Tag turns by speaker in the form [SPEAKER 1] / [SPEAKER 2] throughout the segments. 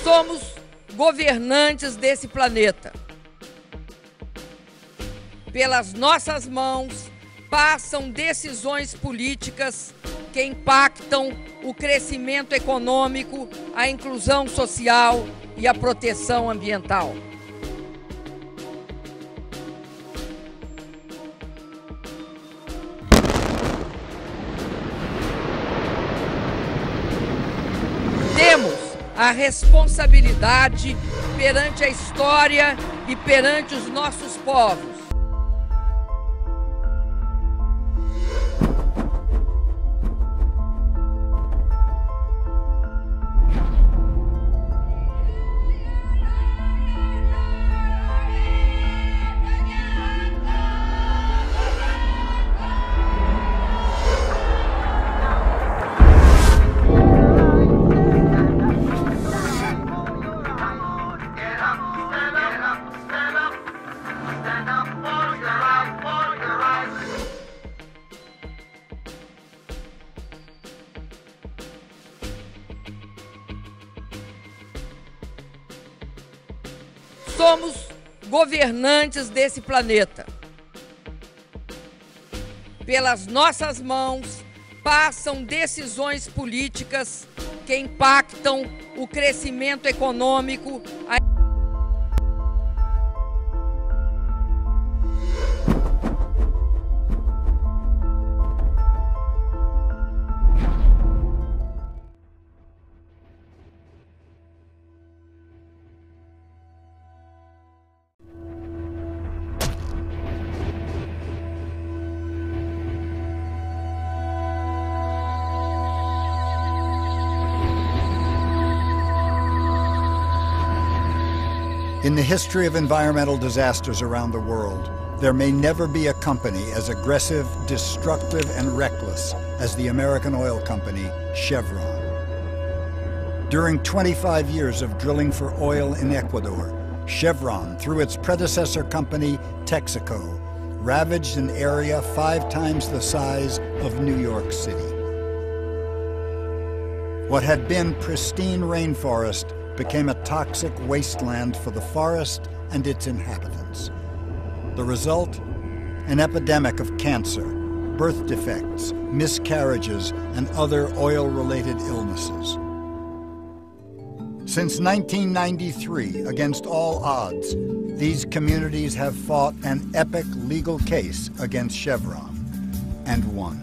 [SPEAKER 1] Somos governantes desse planeta. Pelas nossas mãos passam decisões políticas que impactam o crescimento econômico, a inclusão social e a proteção ambiental. Temos a responsabilidade perante a história e perante os nossos povos Somos governantes desse planeta. Pelas nossas mãos passam decisões políticas que impactam o crescimento econômico,
[SPEAKER 2] In the history of environmental disasters around the world, there may never be a company as aggressive, destructive, and reckless as the American oil company, Chevron. During 25 years of drilling for oil in Ecuador, Chevron, through its predecessor company, Texaco, ravaged an area 5 times the size of New York City. What had been pristine rainforest became a toxic wasteland for the forest and its inhabitants. The result? An epidemic of cancer, birth defects, miscarriages, and other oil-related illnesses. Since 1993, against all odds, these communities have fought an epic legal case against Chevron and won.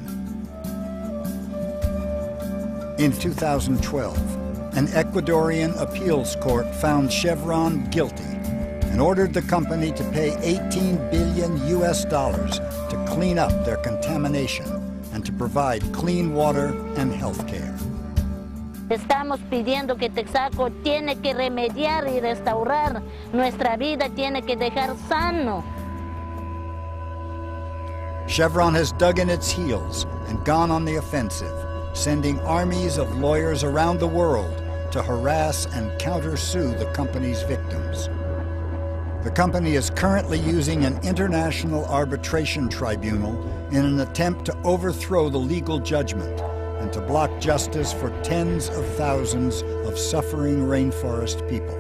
[SPEAKER 2] In 2012, an Ecuadorian appeals court found Chevron guilty and ordered the company to pay $18 billion to clean up their contamination and to provide clean water and health care.
[SPEAKER 3] Estamos pidiendo que Texaco tiene que remediar y restaurar nuestra vida, tiene que dejar sano.
[SPEAKER 2] Chevron has dug in its heels and gone on the offensive, sending armies of lawyers around the world to harass and countersue the company's victims. The company is currently using an international arbitration tribunal in an attempt to overthrow the legal judgment and to block justice for tens of thousands of suffering rainforest people.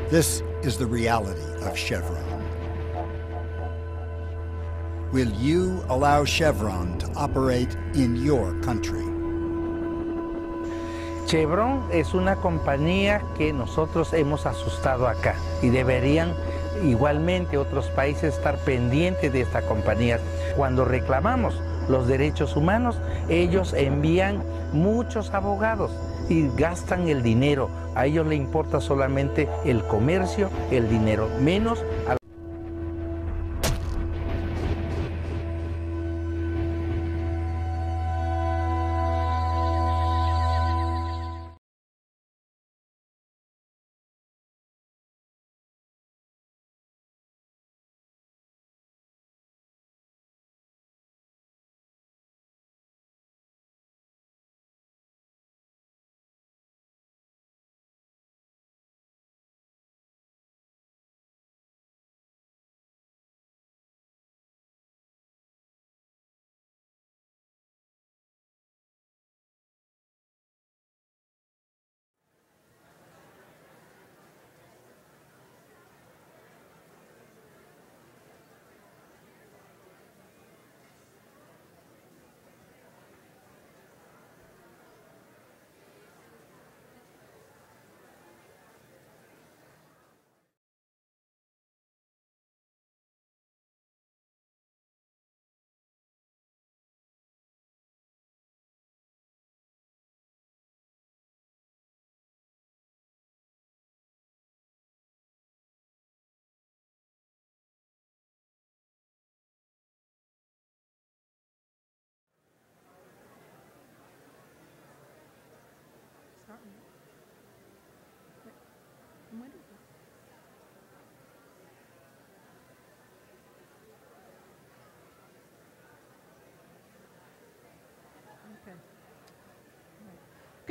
[SPEAKER 2] This is the reality of Chevron. Will you allow Chevron to operate in your country?
[SPEAKER 4] Chevron es una compañía que nosotros hemos asustado acá y deberían igualmente otros países estar pendientes de esta compañía. Cuando reclamamos los derechos humanos, ellos envían muchos abogados y gastan el dinero. A ellos les importa solamente el comercio, el dinero, menos a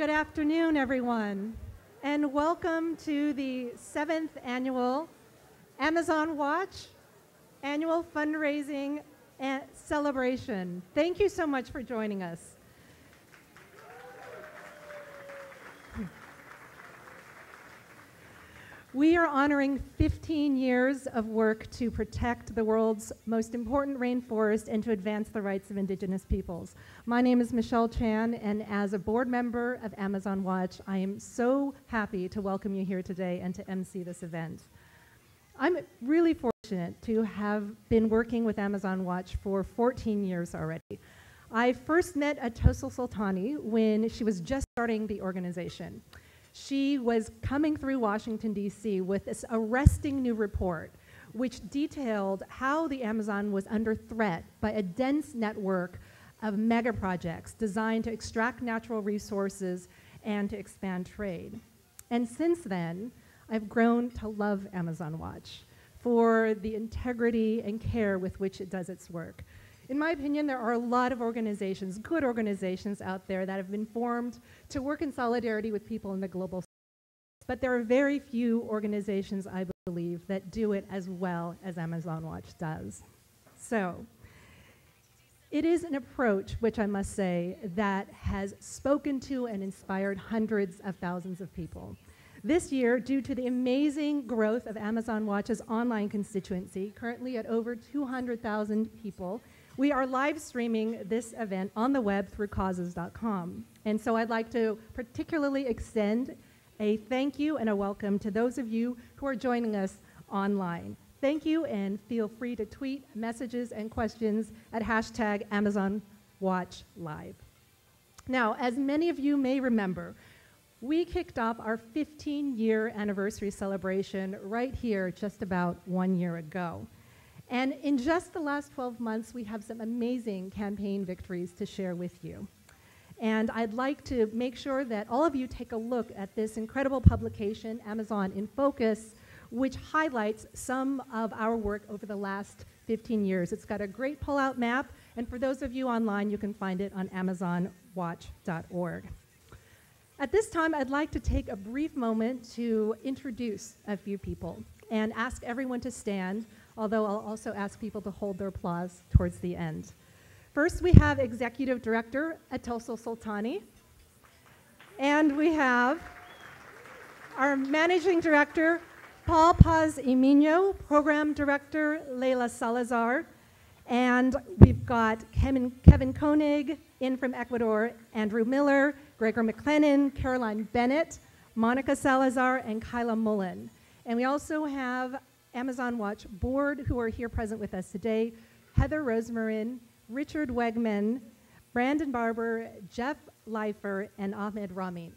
[SPEAKER 5] Good afternoon, everyone, and welcome to the 7th annual Amazon Watch annual fundraising and celebration. Thank you so much for joining us. We are honoring 15 years of work to protect the world's most important rainforest and to advance the rights of indigenous peoples. My name is Michelle Chan, and as a board member of Amazon Watch, I am so happy to welcome you here today and to MC this event. I'm really fortunate to have been working with Amazon Watch for 14 years already. I first met Atosso Soltani when she was just starting the organization. She was coming through Washington, D.C. with this arresting new report which detailed how the Amazon was under threat by a dense network of mega projects designed to extract natural resources and to expand trade. And since then, I've grown to love Amazon Watch for the integrity and care with which it does its work. In my opinion, there are a lot of organizations, good organizations out there that have been formed to work in solidarity with people in the global south. But there are very few organizations, I believe, that do it as well as Amazon Watch does. So, it is an approach, which I must say, that has spoken to and inspired hundreds of thousands of people. This year, due to the amazing growth of Amazon Watch's online constituency, currently at over 200,000 people, we are live streaming this event on the web through causes.com. And so I'd like to particularly extend a thank you and a welcome to those of you who are joining us online. Thank you, and feel free to tweet messages and questions at hashtag AmazonWatchLive. Now, as many of you may remember, we kicked off our 15-year anniversary celebration right here just about 1 year ago. And in just the last 12 months, we have some amazing campaign victories to share with you. And I'd like to make sure that all of you take a look at this incredible publication, Amazon in Focus, which highlights some of our work over the last 15 years. It's got a great pull-out map, and for those of you online, you can find it on amazonwatch.org. At this time, I'd like to take a brief moment to introduce a few people and ask everyone to stand, although I'll also ask people to hold their applause towards the end. First, we have Executive Director Atosso Soltani, and we have our Managing Director, Paul Paz Emino, Program Director, Leila Salazar, and we've got Kevin Koenig in from Ecuador, Andrew Miller, Gregor McLennan, Caroline Bennett, Monica Salazar, and Kyla Mullen. And we also have Amazon Watch Board, who are here present with us today, Heather Rosemarin, Richard Wegman, Brandon Barber, Jeff Leifer, and Ahmed Ramin.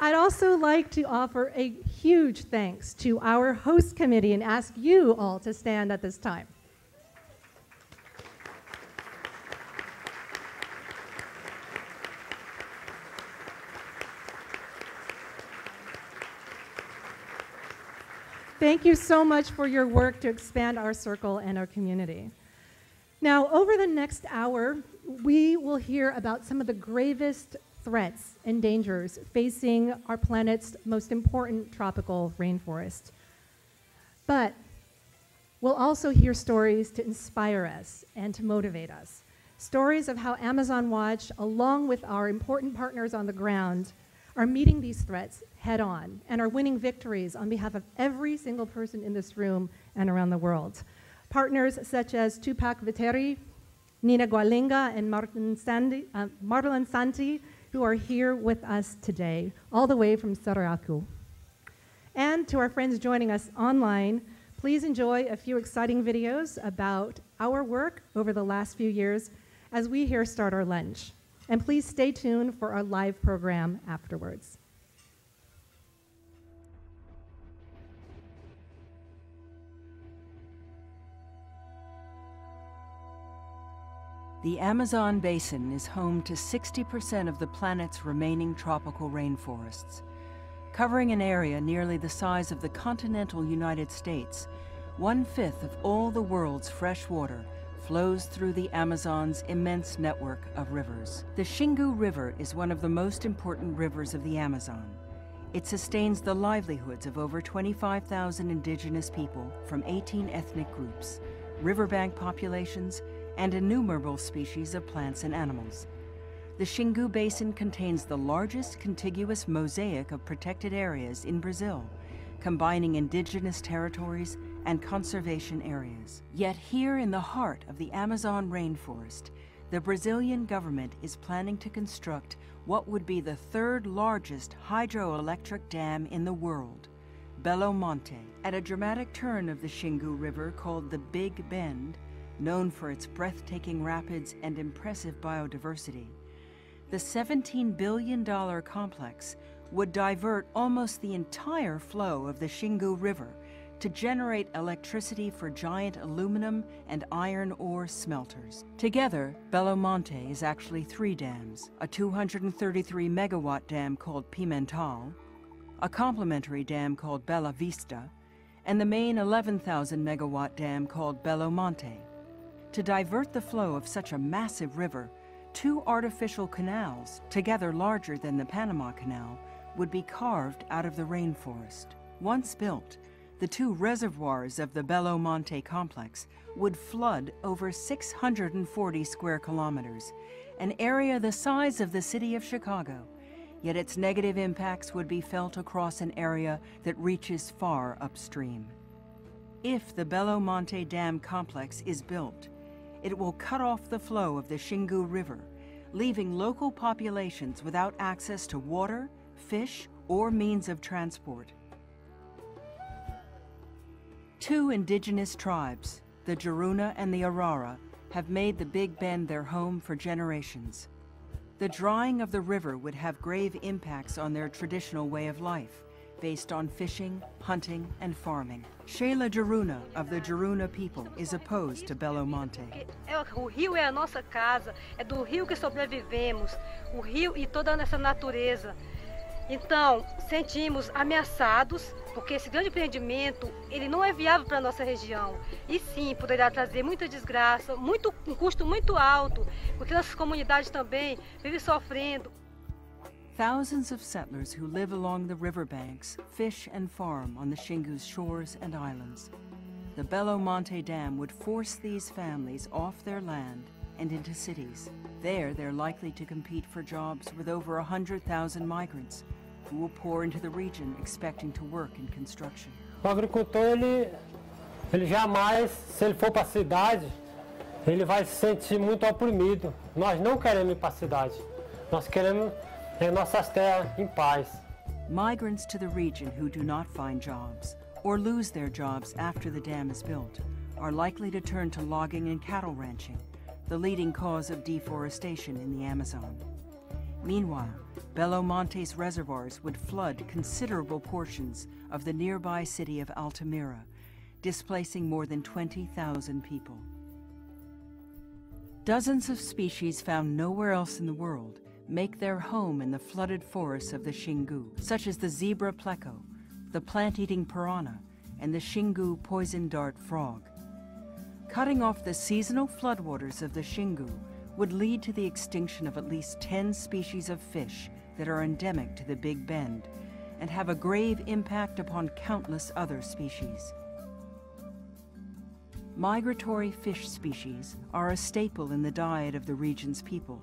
[SPEAKER 5] I'd also like to offer a huge thanks to our host committee and ask you all to stand at this time. Thank you so much for your work to expand our circle and our community. Now, over the next hour, we will hear about some of the gravest threats and dangers facing our planet's most important tropical rainforest. But we'll also hear stories to inspire us and to motivate us. Stories of how Amazon Watch, along with our important partners on the ground, are meeting these threats head on and are winning victories on behalf of every single person in this room and around the world. Partners such as Tupac Viteri, Nina Gualinga, and Marlon Santi, who are here with us today, all the way from Sarayaku. And to our friends joining us online, please enjoy a few exciting videos about our work over the last few years as we here start our lunch. And please stay tuned for our live program afterwards.
[SPEAKER 6] The Amazon basin is home to 60% of the planet's remaining tropical rainforests. Covering an area nearly the size of the continental United States, 1/5 of all the world's fresh water flows through the Amazon's immense network of rivers. The Xingu River is one of the most important rivers of the Amazon. It sustains the livelihoods of over 25,000 indigenous people from 18 ethnic groups, riverbank populations, and innumerable species of plants and animals. The Xingu Basin contains the largest contiguous mosaic of protected areas in Brazil, combining indigenous territories and conservation areas. Yet here in the heart of the Amazon rainforest, the Brazilian government is planning to construct what would be the third largest hydroelectric dam in the world, Belo Monte. At a dramatic turn of the Xingu River called the Big Bend, known for its breathtaking rapids and impressive biodiversity, the $17 billion complex would divert almost the entire flow of the Xingu River to generate electricity for giant aluminum and iron ore smelters. Together, Belo Monte is actually 3 dams: a 233 megawatt dam called Pimental, a complementary dam called Bela Vista, and the main 11,000 megawatt dam called Belo Monte. To divert the flow of such a massive river, 2 artificial canals, together larger than the Panama Canal, would be carved out of the rainforest. Once built, the 2 reservoirs of the Belo Monte complex would flood over 640 square kilometers, an area the size of the city of Chicago, yet its negative impacts would be felt across an area that reaches far upstream. If the Belo Monte Dam complex is built, it will cut off the flow of the Xingu River, leaving local populations without access to water, fish, or means of transport. 2 indigenous tribes, the Juruna and the Arara, have made the Big Bend their home for generations. The drying of the river would have grave impacts on their traditional way of life, based on fishing, hunting, and farming. Sheila Juruna of the Juruna people is opposed to Belo Monte.
[SPEAKER 7] O rio é a nossa casa, é do rio que sobrevivemos, o rio e toda essa natureza. Então, sentimos ameaçados, porque esse grande empreendimento, ele não é viável para a nossa região. E sim, poderá trazer muita desgraça, um custo muito alto, porque nossas comunidades também vivem sofrendo.
[SPEAKER 6] Thousands of settlers who live along the riverbanks fish and farm on the Xingu's shores and islands. The Belo Monte Dam would force these families off their land and into cities. There, they're likely to compete for jobs with over 100,000 migrants who will pour into the region expecting to work in construction.
[SPEAKER 8] O agricultor, ele jamais, se ele for para a cidade, ele vai se sentir muito oprimido. Nós não queremos ir para a cidade. Nós queremos nossas terras em paz.
[SPEAKER 6] Migrants to the region who do not find jobs or lose their jobs after the dam is built are likely to turn to logging and cattle ranching, the leading cause of deforestation in the Amazon. Meanwhile, Belo Monte's reservoirs would flood considerable portions of the nearby city of Altamira, displacing more than 20,000 people. Dozens of species found nowhere else in the world make their home in the flooded forests of the Xingu, such as the zebra pleco, the plant-eating piranha, and the Xingu poison dart frog. Cutting off the seasonal floodwaters of the Xingu would lead to the extinction of at least 10 species of fish that are endemic to the Big Bend and have a grave impact upon countless other species. Migratory fish species are a staple in the diet of the region's people.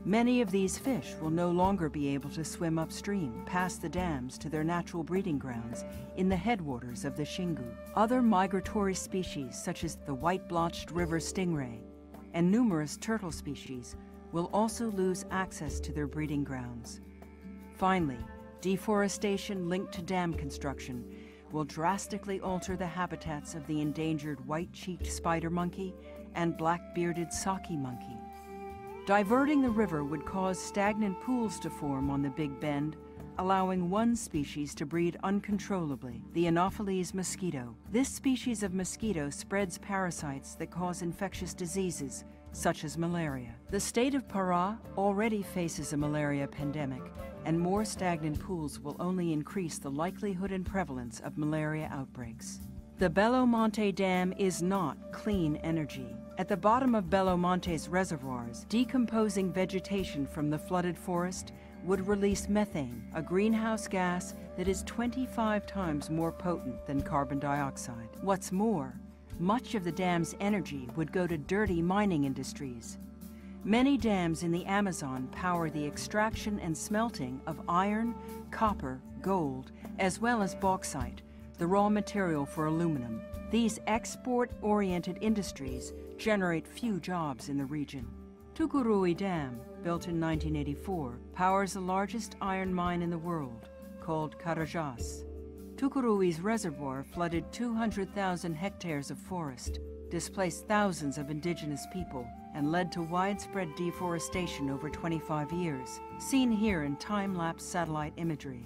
[SPEAKER 6] Many of these fish will no longer be able to swim upstream past the dams to their natural breeding grounds in the headwaters of the Xingu. Other migratory species, such as the white-blotched river stingray and numerous turtle species, will also lose access to their breeding grounds. Finally, deforestation linked to dam construction will drastically alter the habitats of the endangered white-cheeked spider monkey and black-bearded saki monkey. Diverting the river would cause stagnant pools to form on the Big Bend, allowing one species to breed uncontrollably, the Anopheles mosquito. This species of mosquito spreads parasites that cause infectious diseases, such as malaria. The state of Pará already faces a malaria pandemic, and more stagnant pools will only increase the likelihood and prevalence of malaria outbreaks. The Belo Monte Dam is not clean energy. At the bottom of Belo Monte's reservoirs, decomposing vegetation from the flooded forest would release methane, a greenhouse gas that is 25 times more potent than carbon dioxide. What's more, much of the dam's energy would go to dirty mining industries. Many dams in the Amazon power the extraction and smelting of iron, copper, gold, as well as bauxite, the raw material for aluminum. These export-oriented industries generate few jobs in the region. Tucuruí Dam, built in 1984, powers the largest iron mine in the world, called Carajás. Tucuruí's reservoir flooded 200,000 hectares of forest, displaced thousands of indigenous people, and led to widespread deforestation over 25 years, seen here in time-lapse satellite imagery.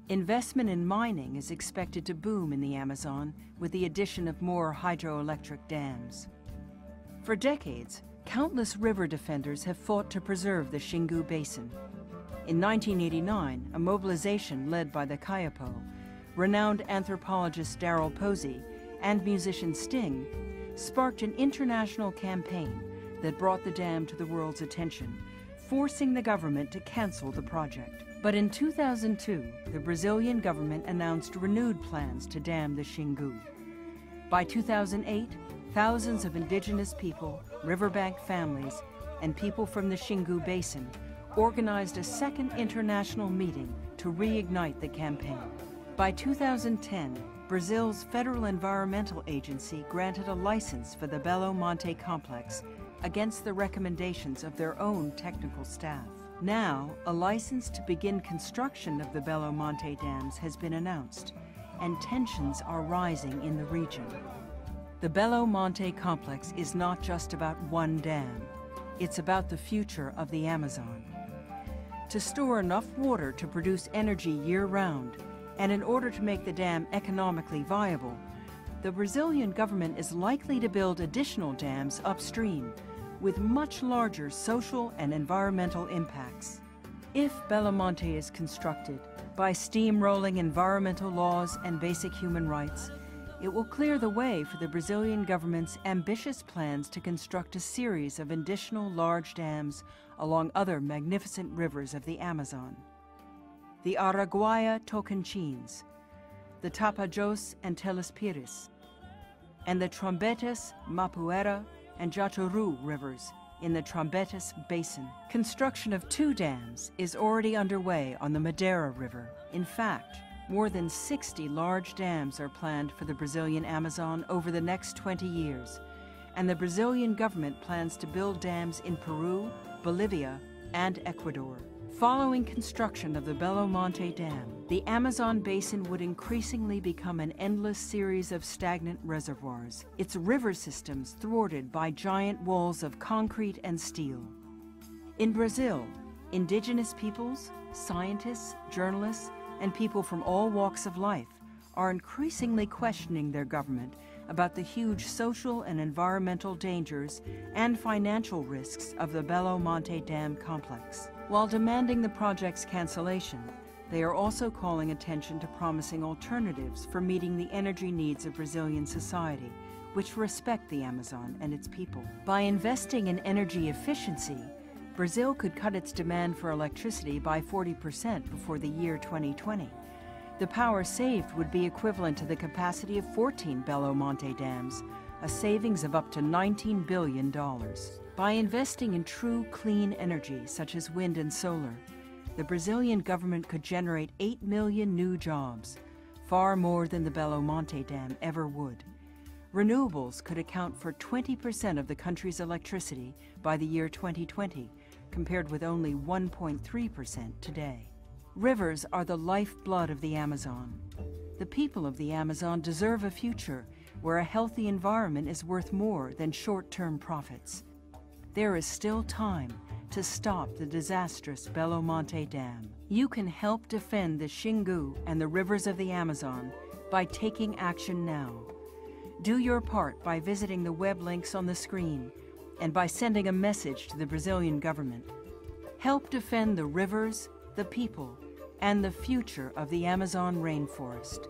[SPEAKER 6] Investment in mining is expected to boom in the Amazon with the addition of more hydroelectric dams. For decades, countless river defenders have fought to preserve the Xingu Basin. In 1989, a mobilization led by the Kayapo, renowned anthropologist Darrell Posey, and musician Sting, sparked an international campaign that brought the dam to the world's attention, forcing the government to cancel the project. But in 2002, the Brazilian government announced renewed plans to dam the Xingu. By 2008, thousands of indigenous people, riverbank families, and people from the Xingu Basin organized a second international meeting to reignite the campaign. By 2010, Brazil's Federal Environmental Agency granted a license for the Belo Monte complex against the recommendations of their own technical staff. Now, a license to begin construction of the Belo Monte dams has been announced, and tensions are rising in the region. The Belo Monte complex is not just about one dam. It's about the future of the Amazon. To store enough water to produce energy year-round, and in order to make the dam economically viable, the Brazilian government is likely to build additional dams upstream with much larger social and environmental impacts. If Belo Monte is constructed by steamrolling environmental laws and basic human rights, it will clear the way for the Brazilian government's ambitious plans to construct a series of additional large dams along other magnificent rivers of the Amazon. The Araguaia Tocantins, the Tapajós and Telespires, and the Trombetas, Mapuera, and Jataru rivers in the Trombetas Basin. Construction of 2 dams is already underway on the Madeira River. In fact, more than 60 large dams are planned for the Brazilian Amazon over the next 20 years, and the Brazilian government plans to build dams in Peru, Bolivia, and Ecuador. Following construction of the Belo Monte Dam, the Amazon basin would increasingly become an endless series of stagnant reservoirs, its river systems thwarted by giant walls of concrete and steel. In Brazil, indigenous peoples, scientists, journalists, and people from all walks of life are increasingly questioning their government about the huge social and environmental dangers and financial risks of the Belo Monte Dam complex. While demanding the project's cancellation, they are also calling attention to promising alternatives for meeting the energy needs of Brazilian society, which respect the Amazon and its people. By investing in energy efficiency, Brazil could cut its demand for electricity by 40% before the year 2020. The power saved would be equivalent to the capacity of 14 Belo Monte dams, a savings of up to $19 billion. By investing in true clean energy, such as wind and solar, the Brazilian government could generate 8 million new jobs, far more than the Belo Monte Dam ever would. Renewables could account for 20% of the country's electricity by the year 2020, compared with only 1.3% today. Rivers are the lifeblood of the Amazon. The people of the Amazon deserve a future where a healthy environment is worth more than short-term profits. There is still time to stop the disastrous Belo Monte Dam. You can help defend the Xingu and the rivers of the Amazon by taking action now. Do your part by visiting the web links on the screen and by sending a message to the Brazilian government. Help defend the rivers, the people, and the future of the Amazon rainforest.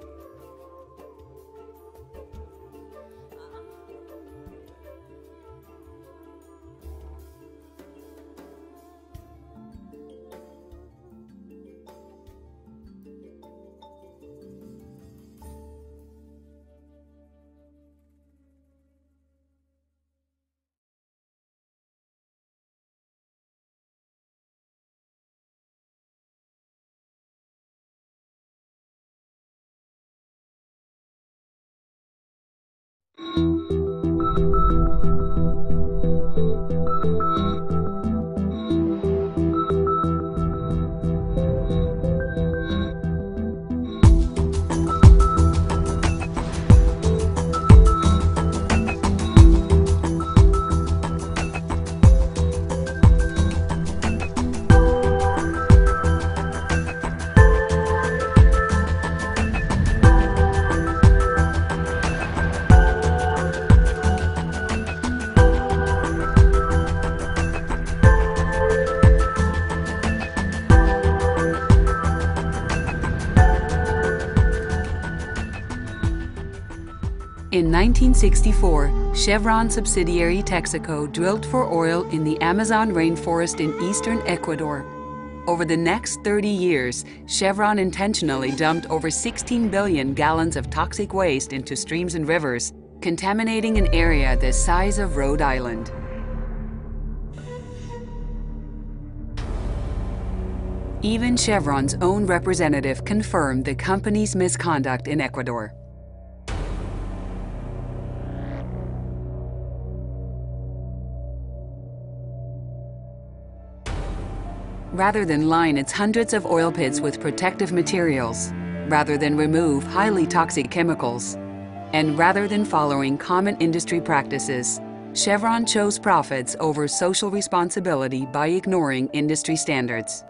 [SPEAKER 9] In 1964, Chevron subsidiary Texaco drilled for oil in the Amazon rainforest in eastern Ecuador. Over the next 30 years, Chevron intentionally dumped over 16 billion gallons of toxic waste into streams and rivers, contaminating an area the size of Rhode Island. Even Chevron's own representative confirmed the company's misconduct in Ecuador. Rather than line its hundreds of oil pits with protective materials, rather than remove highly toxic chemicals, and rather than following common industry practices, Chevron chose profits over social responsibility by ignoring industry standards.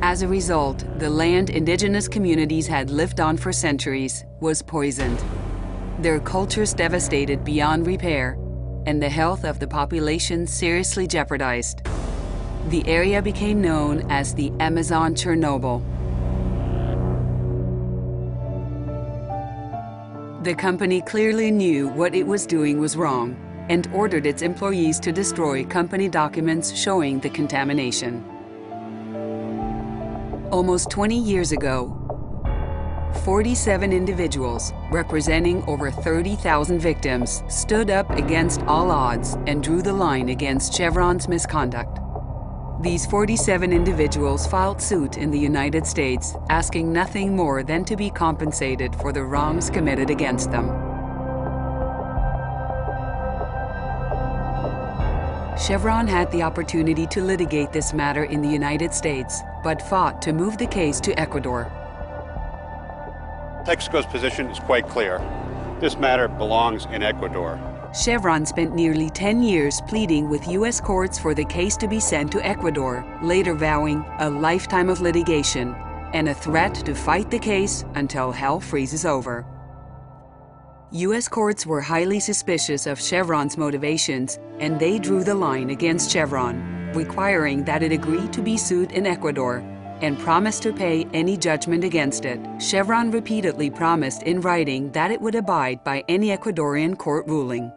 [SPEAKER 9] As a result, the land indigenous communities had lived on for centuries was poisoned, their cultures devastated beyond repair, and the health of the population seriously jeopardized. The area became known as the Amazon Chernobyl. The company clearly knew what it was doing was wrong and ordered its employees to destroy company documents showing the contamination. Almost 20 years ago, 47 individuals representing over 30,000 victims stood up against all odds and drew the line against Chevron's misconduct. These 47 individuals filed suit in the United States, asking nothing more than to be compensated for the wrongs committed against them. Chevron had the opportunity to litigate this matter in the United States, but fought to move the case to Ecuador.
[SPEAKER 10] Texaco's position is quite clear. This matter belongs in Ecuador.
[SPEAKER 9] Chevron spent nearly 10 years pleading with U.S. courts for the case to be sent to Ecuador, later vowing a lifetime of litigation and a threat to fight the case until hell freezes over. U.S. courts were highly suspicious of Chevron's motivations, and they drew the line against Chevron, requiring that it agree to be sued in Ecuador and promised to pay any judgment against it. Chevron repeatedly promised in writing that it would abide by any Ecuadorian court ruling.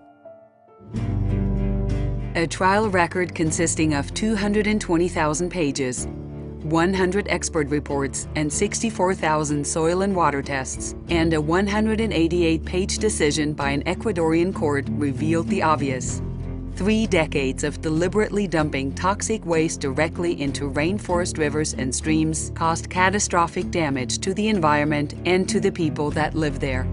[SPEAKER 9] A trial record consisting of 220,000 pages, 100 expert reports, and 64,000 soil and water tests, and a 188-page decision by an Ecuadorian court revealed the obvious. 3 decades of deliberately dumping toxic waste directly into rainforest rivers and streams caused catastrophic damage to the environment and to the people that live there.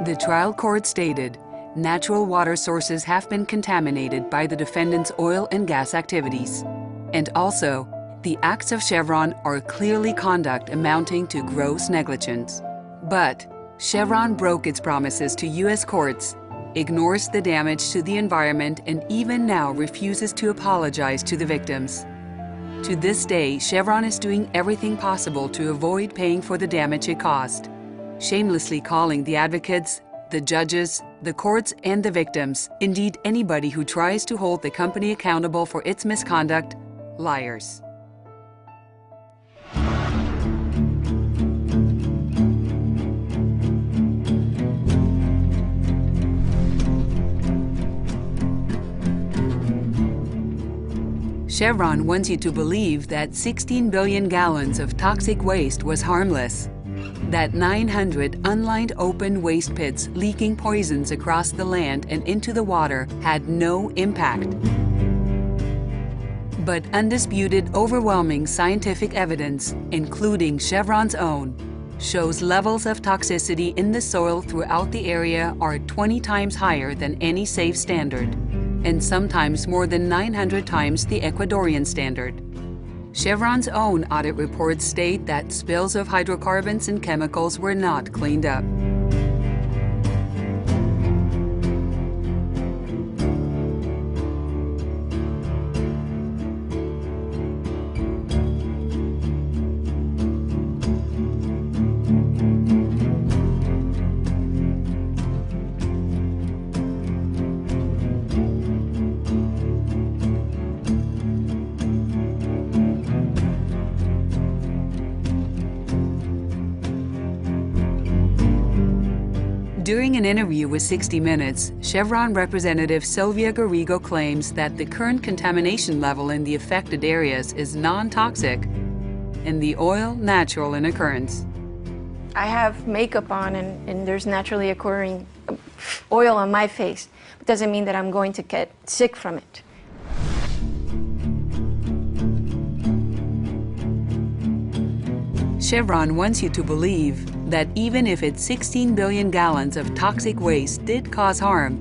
[SPEAKER 9] The trial court stated, natural water sources have been contaminated by the defendant's oil and gas activities. And also, the acts of Chevron are clearly conduct amounting to gross negligence. But Chevron broke its promises to U.S. courts, ignores the damage to the environment, and even now refuses to apologize to the victims. To this day, Chevron is doing everything possible to avoid paying for the damage it caused, shamelessly calling the advocates, the judges, the courts, and the victims, indeed anybody who tries to hold the company accountable for its misconduct, liars. Chevron wants you to believe that 16 billion gallons of toxic waste was harmless, that 900 unlined open waste pits leaking poisons across the land and into the water had no impact. But undisputed, overwhelming scientific evidence, including Chevron's own, shows levels of toxicity in the soil throughout the area are 20 times higher than any safe standard, and sometimes more than 900 times the Ecuadorian standard. Chevron's own audit reports state that spills of hydrocarbons and chemicals were not cleaned up. During an interview with 60 Minutes, Chevron representative Sylvia Garrigo claims that the current contamination level in the affected areas is non-toxic and the oil natural in occurrence.
[SPEAKER 11] I have makeup on and there's naturally occurring oil on my face. It doesn't mean that I'm going to get sick from it.
[SPEAKER 9] Chevron wants you to believe that even if its 16 billion gallons of toxic waste did cause harm,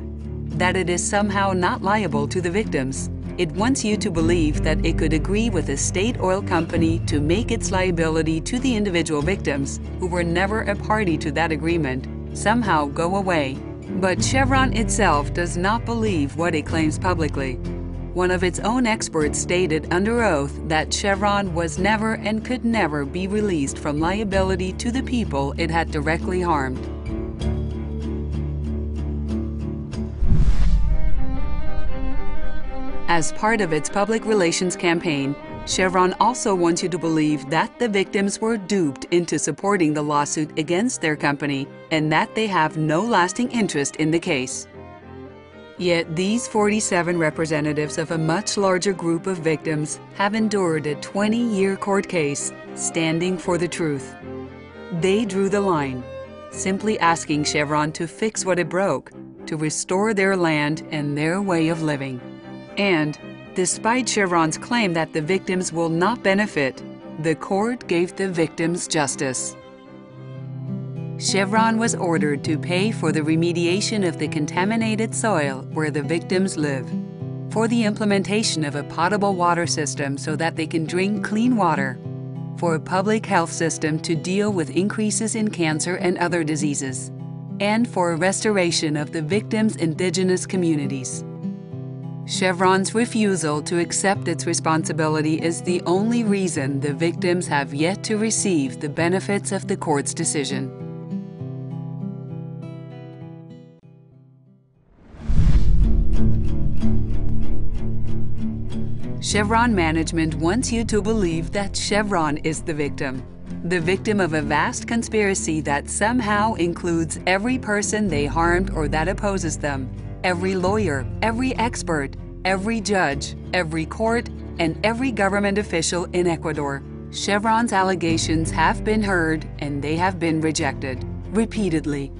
[SPEAKER 9] that it is somehow not liable to the victims. It wants you to believe that it could agree with a state oil company to make its liability to the individual victims, who were never a party to that agreement, somehow go away. But Chevron itself does not believe what it claims publicly. One of its own experts stated under oath that Chevron was never and could never be released from liability to the people it had directly harmed. As part of its public relations campaign, Chevron also wants you to believe that the victims were duped into supporting the lawsuit against their company and that they have no lasting interest in the case. Yet these 47 representatives of a much larger group of victims have endured a 20-year court case standing for the truth. They drew the line, simply asking Chevron to fix what it broke, to restore their land and their way of living. And, despite Chevron's claim that the victims will not benefit, the court gave the victims justice. Chevron was ordered to pay for the remediation of the contaminated soil where the victims live, for the implementation of a potable water system so that they can drink clean water, for a public health system to deal with increases in cancer and other diseases, and for a restoration of the victims' indigenous communities. Chevron's refusal to accept its responsibility is the only reason the victims have yet to receive the benefits of the court's decision. Chevron management wants you to believe that Chevron is the victim of a vast conspiracy that somehow includes every person they harmed or that opposes them, every lawyer, every expert, every judge, every court, and every government official in Ecuador. Chevron's allegations have been heard and they have been rejected, repeatedly.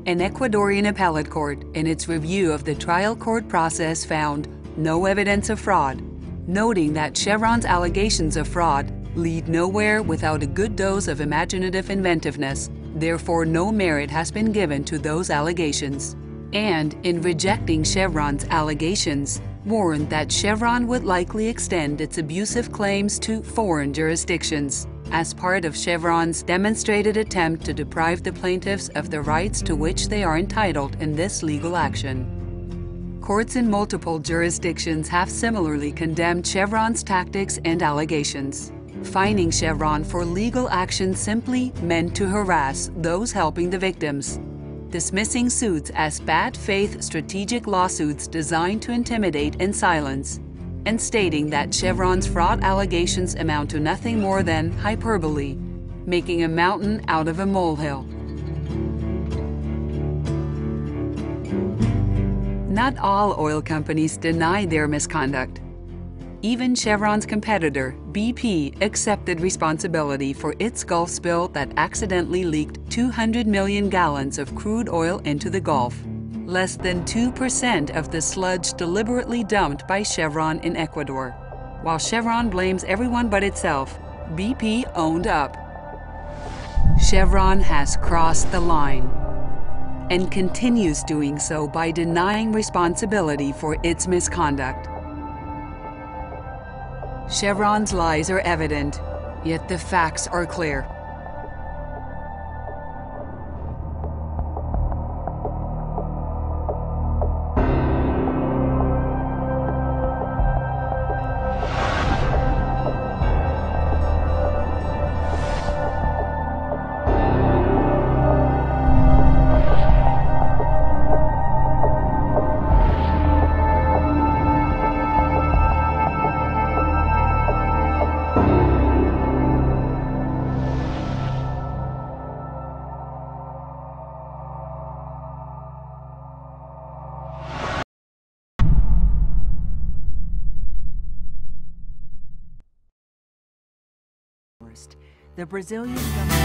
[SPEAKER 9] An Ecuadorian appellate court, in its review of the trial court process, found no evidence of fraud, noting that Chevron's allegations of fraud lead nowhere without a good dose of imaginative inventiveness. Therefore, no merit has been given to those allegations. And in rejecting Chevron's allegations, warned that Chevron would likely extend its abusive claims to foreign jurisdictions as part of Chevron's demonstrated attempt to deprive the plaintiffs of the rights to which they are entitled in this legal action. Courts in multiple jurisdictions have similarly condemned Chevron's tactics and allegations, fining Chevron for legal action simply meant to harass those helping the victims, dismissing suits as bad faith strategic lawsuits designed to intimidate and silence, and stating that Chevron's fraud allegations amount to nothing more than hyperbole, making a mountain out of a molehill. Not all oil companies deny their misconduct. Even Chevron's competitor, BP, accepted responsibility for its Gulf spill that accidentally leaked 200 million gallons of crude oil into the Gulf, less than 2% of the sludge deliberately dumped by Chevron in Ecuador. While Chevron blames everyone but itself, BP owned up. Chevron has crossed the line and continues doing so by denying responsibility for its misconduct. Chevron's lies are evident, yet the facts are clear.
[SPEAKER 6] The Brazilian government...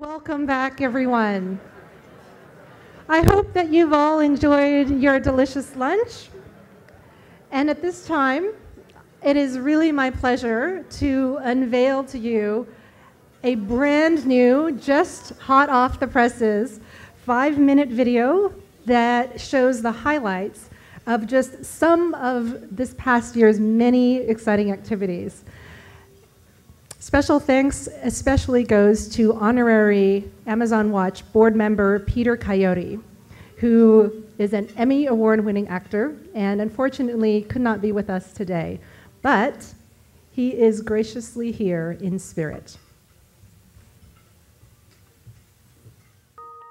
[SPEAKER 5] Welcome back, everyone. I hope that you've all enjoyed your delicious lunch. And at this time, it is really my pleasure to unveil to you a brand new, just hot off the presses, 5-minute video that shows the highlights of just some of this past year's many exciting activities. Special thanks especially goes to honorary Amazon Watch board member Peter Coyote, who is an Emmy award-winning actor and unfortunately could not be with us today, but he is graciously here in spirit.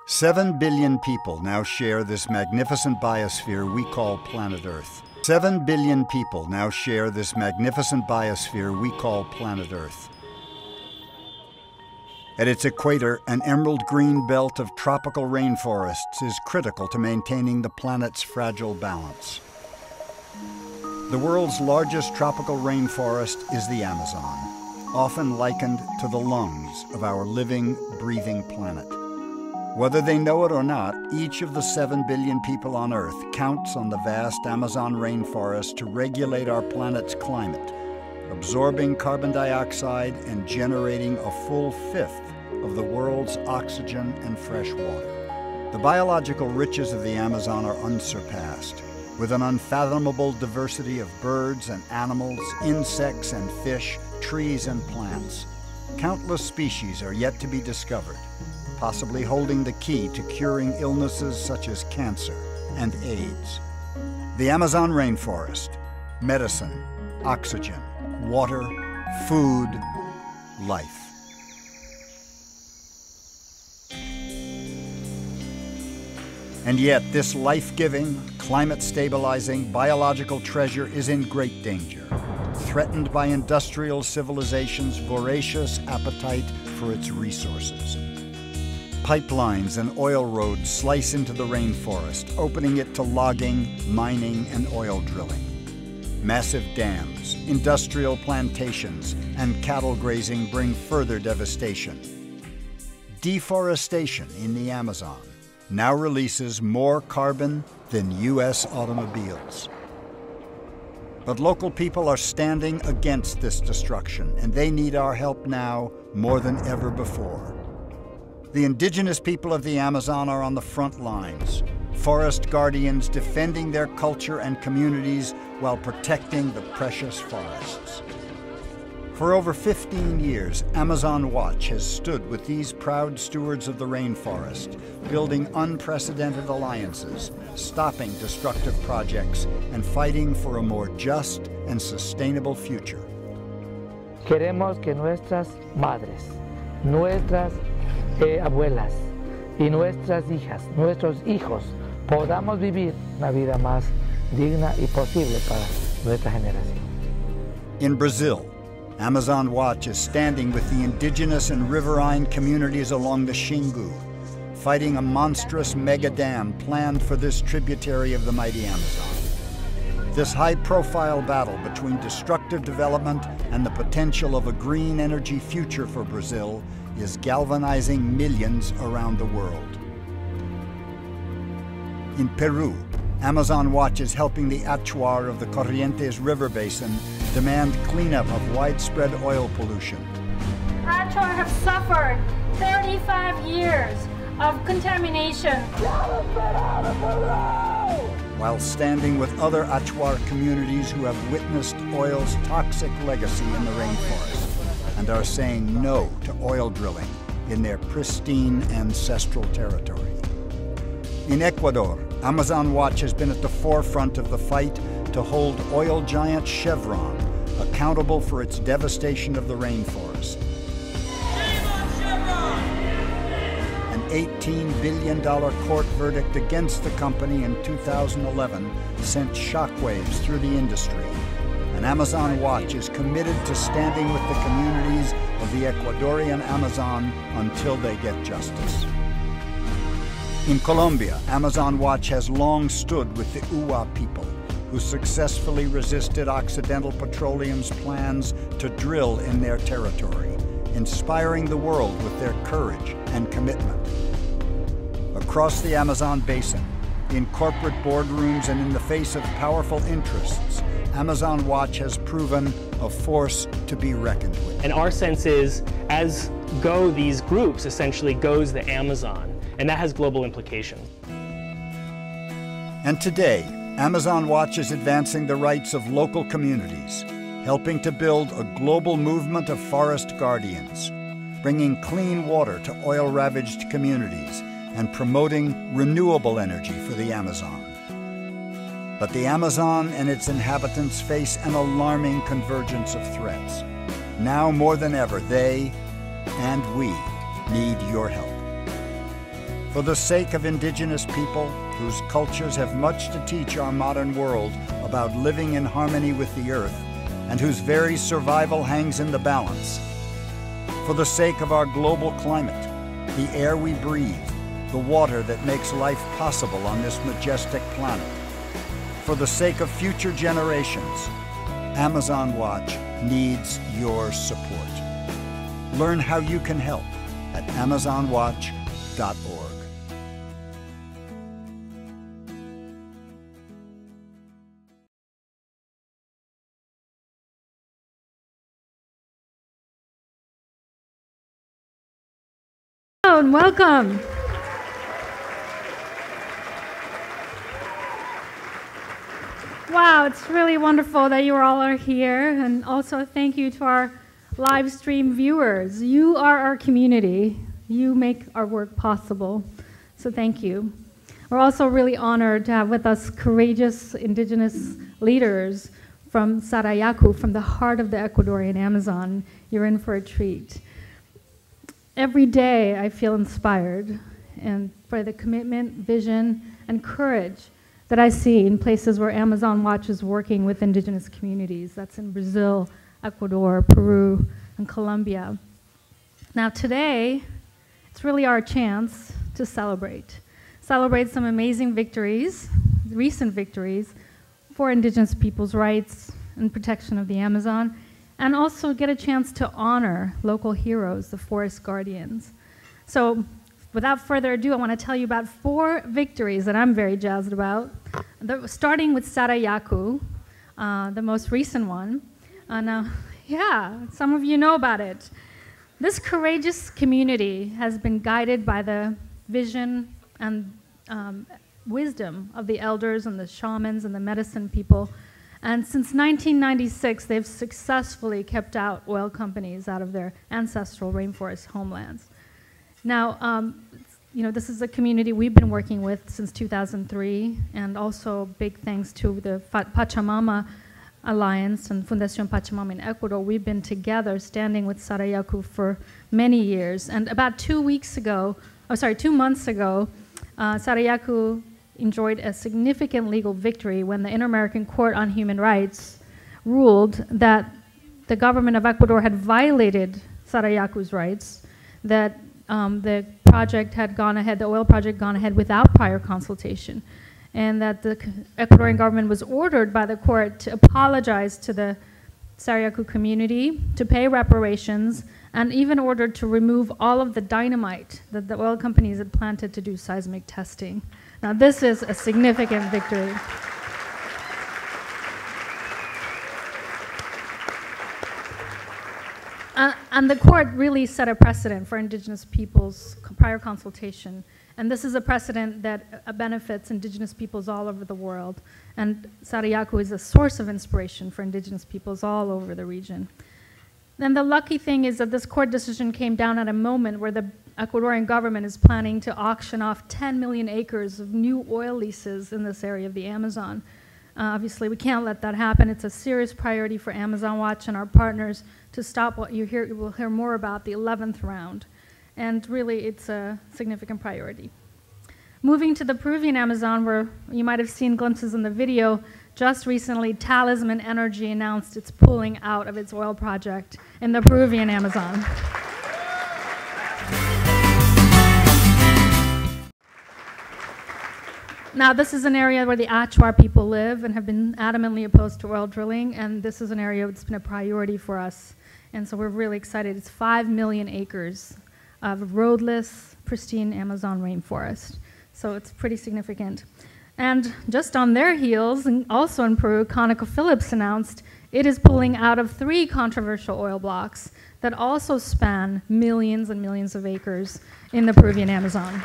[SPEAKER 2] 7 billion people now share this magnificent biosphere we call planet Earth. 7 billion people now share this magnificent biosphere we call planet Earth. At its equator, an emerald green belt of tropical rainforests is critical to maintaining the planet's fragile balance. The world's largest tropical rainforest is the Amazon, often likened to the lungs of our living, breathing planet. Whether they know it or not, each of the 7 billion people on Earth counts on the vast Amazon rainforest to regulate our planet's climate, absorbing carbon dioxide and generating a full fifth of the world's oxygen and fresh water. The biological riches of the Amazon are unsurpassed, with an unfathomable diversity of birds and animals, insects and fish, trees and plants. Countless species are yet to be discovered, possibly holding the key to curing illnesses such as cancer and AIDS. The Amazon rainforest: medicine, oxygen, water, food, life. And yet, this life-giving, climate-stabilizing, biological treasure is in great danger, threatened by industrial civilization's voracious appetite for its resources. Pipelines and oil roads slice into the rainforest, opening it to logging, mining, and oil drilling. Massive dams, industrial plantations, and cattle grazing bring further devastation. Deforestation in the Amazon now releases more carbon than U.S. automobiles. But local people are standing against this destruction, and they need our help now more than ever before. The indigenous people of the Amazon are on the front lines, forest guardians defending their culture and communities while protecting the precious forests. For over 15 years, Amazon Watch has stood with these proud stewards of the rainforest, building unprecedented alliances, stopping destructive projects, and fighting for a more just and sustainable future.
[SPEAKER 4] Queremos que nuestras madres, nuestras abuelas y nuestras hijas, nuestros hijos, podamos vivir una vida más digna y posible para nuestra generación.
[SPEAKER 2] In Brazil, Amazon Watch is standing with the indigenous and riverine communities along the Xingu, fighting a monstrous mega dam planned for this tributary of the mighty Amazon. This high-profile battle between destructive development and the potential of a green energy future for Brazil is galvanizing millions around the world. In Peru, Amazon Watch is helping the Achuar of the Corrientes River Basin demand cleanup of widespread oil pollution.
[SPEAKER 12] Achuar have suffered 35 years of contamination.
[SPEAKER 2] While standing with other Achuar communities who have witnessed oil's toxic legacy in the rainforest and are saying no to oil drilling in their pristine ancestral territory. In Ecuador, Amazon Watch has been at the forefront of the fight to hold oil giant Chevron accountable for its devastation of the rainforest. An $18 billion court verdict against the company in 2011 sent shockwaves through the industry, and Amazon Watch is committed to standing with the communities of the Ecuadorian Amazon until they get justice. In Colombia, Amazon Watch has long stood with the Uwa people, who successfully resisted Occidental Petroleum's plans to drill in their territory, inspiring the world with their courage and commitment. Across the Amazon basin, in corporate boardrooms and in the face of powerful interests, Amazon Watch has proven a force to be reckoned with.
[SPEAKER 13] And our sense is, as go these groups, essentially goes the Amazon. And that has global implications.
[SPEAKER 2] And today, Amazon Watch is advancing the rights of local communities, helping to build a global movement of forest guardians, bringing clean water to oil-ravaged communities, and promoting renewable energy for the Amazon. But the Amazon and its inhabitants face an alarming convergence of threats. Now more than ever, they and we need your help. For the sake of indigenous people, whose cultures have much to teach our modern world about living in harmony with the earth, and whose very survival hangs in the balance. For the sake of our global climate, the air we breathe, the water that makes life possible on this majestic planet. For the sake of future generations, Amazon Watch needs your support. Learn how you can help at AmazonWatch.org.
[SPEAKER 12] and welcome. Wow, it's really wonderful that you all are here, and also thank you to our live stream viewers. You are our community. You make our work possible, so thank you. We're also really honored to have with us courageous indigenous leaders from Sarayaku, from the heart of the Ecuadorian Amazon. You're in for a treat. Every day I feel inspired and by the commitment, vision, and courage that I see in places where Amazon Watch is working with indigenous communities. That's in Brazil, Ecuador, Peru, and Colombia. Now today, it's really our chance to celebrate some amazing victories, recent victories, for indigenous people's rights and protection of the Amazon, and also get a chance to honor local heroes, the forest guardians. So without further ado, I want to tell you about 4 victories that I'm very jazzed about, starting with Sarayaku, the most recent one. Yeah, some of you know about it. This courageous community has been guided by the vision and wisdom of the elders and the shamans and the medicine people. And since 1996, they've successfully kept out oil companies out of their ancestral rainforest homelands. Now, this is a community we've been working with since 2003, and also big thanks to the Pachamama Alliance and Fundación Pachamama in Ecuador. We've been together standing with Sarayaku for many years. And about 2 months ago, Sarayaku enjoyed a significant legal victory when the Inter-American Court on Human Rights ruled that the government of Ecuador had violated Sarayaku's rights, that the project had gone ahead, the oil project gone ahead without prior consultation, and that the Ecuadorian government was ordered by the court to apologize to the Sarayaku community, to pay reparations, and even ordered to remove all of the dynamite that the oil companies had planted to do seismic testing. Now, this is a significant victory. And the court really set a precedent for indigenous peoples' prior consultation. And this is a precedent that benefits indigenous peoples all over the world. And Sarayaku is a source of inspiration for indigenous peoples all over the region. Then the lucky thing is that this court decision came down at a moment where the Ecuadorian government is planning to auction off 10 million acres of new oil leases in this area of the Amazon. Obviously, we can't let that happen. It's a serious priority for Amazon Watch and our partners to stop what you will hear more about, the 11th round. And really, it's a significant priority. Moving to the Peruvian Amazon, where you might have seen glimpses in the video, just recently, Talisman Energy announced it's pulling out of its oil project in the Peruvian Amazon. Now, this is an area where the Achuar people live and have been adamantly opposed to oil drilling, and this is an area that's been a priority for us. And so we're really excited. It's 5 million acres of roadless, pristine Amazon rainforest. So it's pretty significant. And just on their heels, and also in Peru, ConocoPhillips announced it is pulling out of 3 controversial oil blocks that also span millions and millions of acres in the Peruvian Amazon.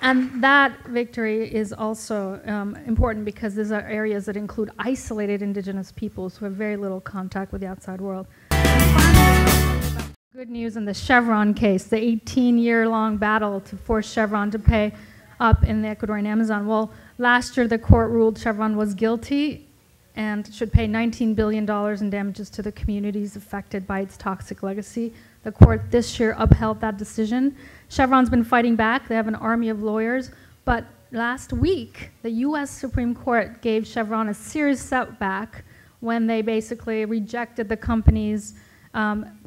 [SPEAKER 12] And that victory is also important because these are areas that include isolated indigenous peoples who have very little contact with the outside world. Good news in the Chevron case, the 18-year-long battle to force Chevron to pay up in the Ecuadorian Amazon. Well, last year the court ruled Chevron was guilty and should pay $19 billion in damages to the communities affected by its toxic legacy. The court this year upheld that decision. Chevron's been fighting back. They have an army of lawyers. But last week, the US Supreme Court gave Chevron a serious setback when they basically rejected the company's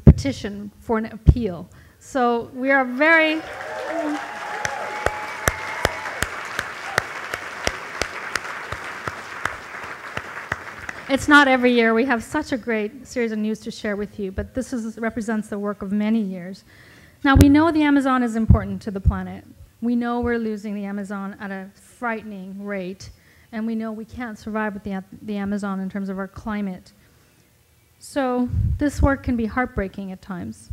[SPEAKER 12] petition for an appeal. So we are very... It's not every year. We have such a great series of news to share with you, but this represents the work of many years. Now, we know the Amazon is important to the planet. We know we're losing the Amazon at a frightening rate, and we know we can't survive with the Amazon in terms of our climate. So this work can be heartbreaking at times.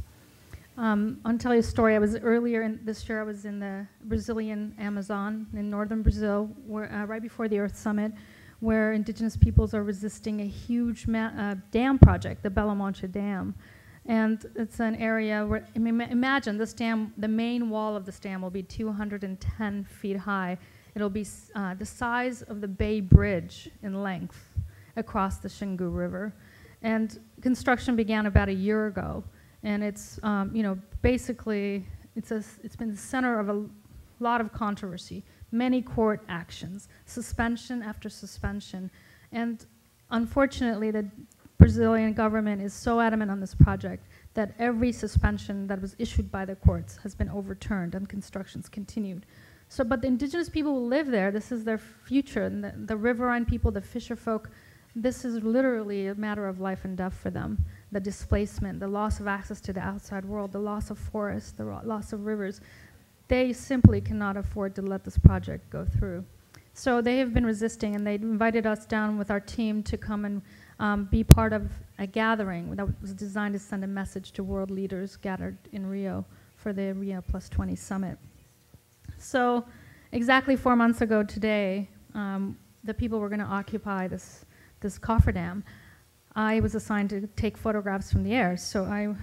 [SPEAKER 12] I'll tell you a story. Earlier this year, I was in the Brazilian Amazon in northern Brazil, where, right before the Earth Summit, where indigenous peoples are resisting a huge dam project, the Belo Monte Dam. And it's an area where, I mean, imagine this dam, the main wall of this dam will be 210 feet high. It'll be the size of the Bay Bridge in length across the Xingu River. And construction began about a year ago. And it's, you know, basically, it's been the center of a lot of controversy, many court actions, suspension after suspension. And unfortunately, the Brazilian government is so adamant on this project that every suspension that was issued by the courts has been overturned and construction's continued. So, but the indigenous people who live there, this is their future, and the riverine people, the fisher folk, this is literally a matter of life and death for them. The displacement, the loss of access to the outside world, the loss of forests, the loss of rivers. They simply cannot afford to let this project go through. So they have been resisting, and they invited us down with our team to come and be part of a gathering that was designed to send a message to world leaders gathered in Rio for the Rio +20 summit. So exactly 4 months ago today, the people were going to occupy this cofferdam. I was assigned to take photographs from the air, so I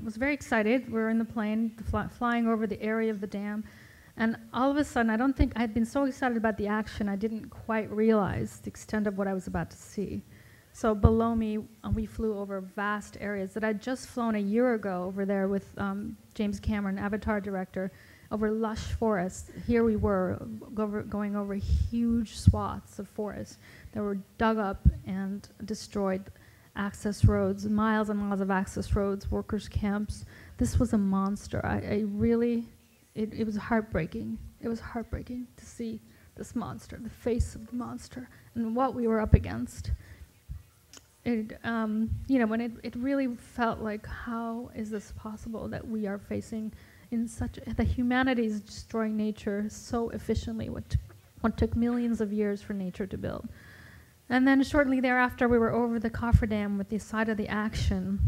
[SPEAKER 12] was very excited. We were in the plane, flying over the area of the dam, and all of a sudden, I don't think I had been so excited about the action, I didn't quite realize the extent of what I was about to see. So below me, we flew over vast areas that I'd just flown a year ago over there with James Cameron, Avatar director, over lush forests. Here we were going over huge swaths of forest that were dug up and destroyed, access roads, miles and miles of access roads, workers' camps. This was a monster. It was heartbreaking. It was heartbreaking to see this monster, the face of the monster, and what we were up against. You know, when it really felt like, how is this possible that we are facing the humanity is destroying nature so efficiently, what took millions of years for nature to build. And then shortly thereafter, we were over the cofferdam with the site of the action,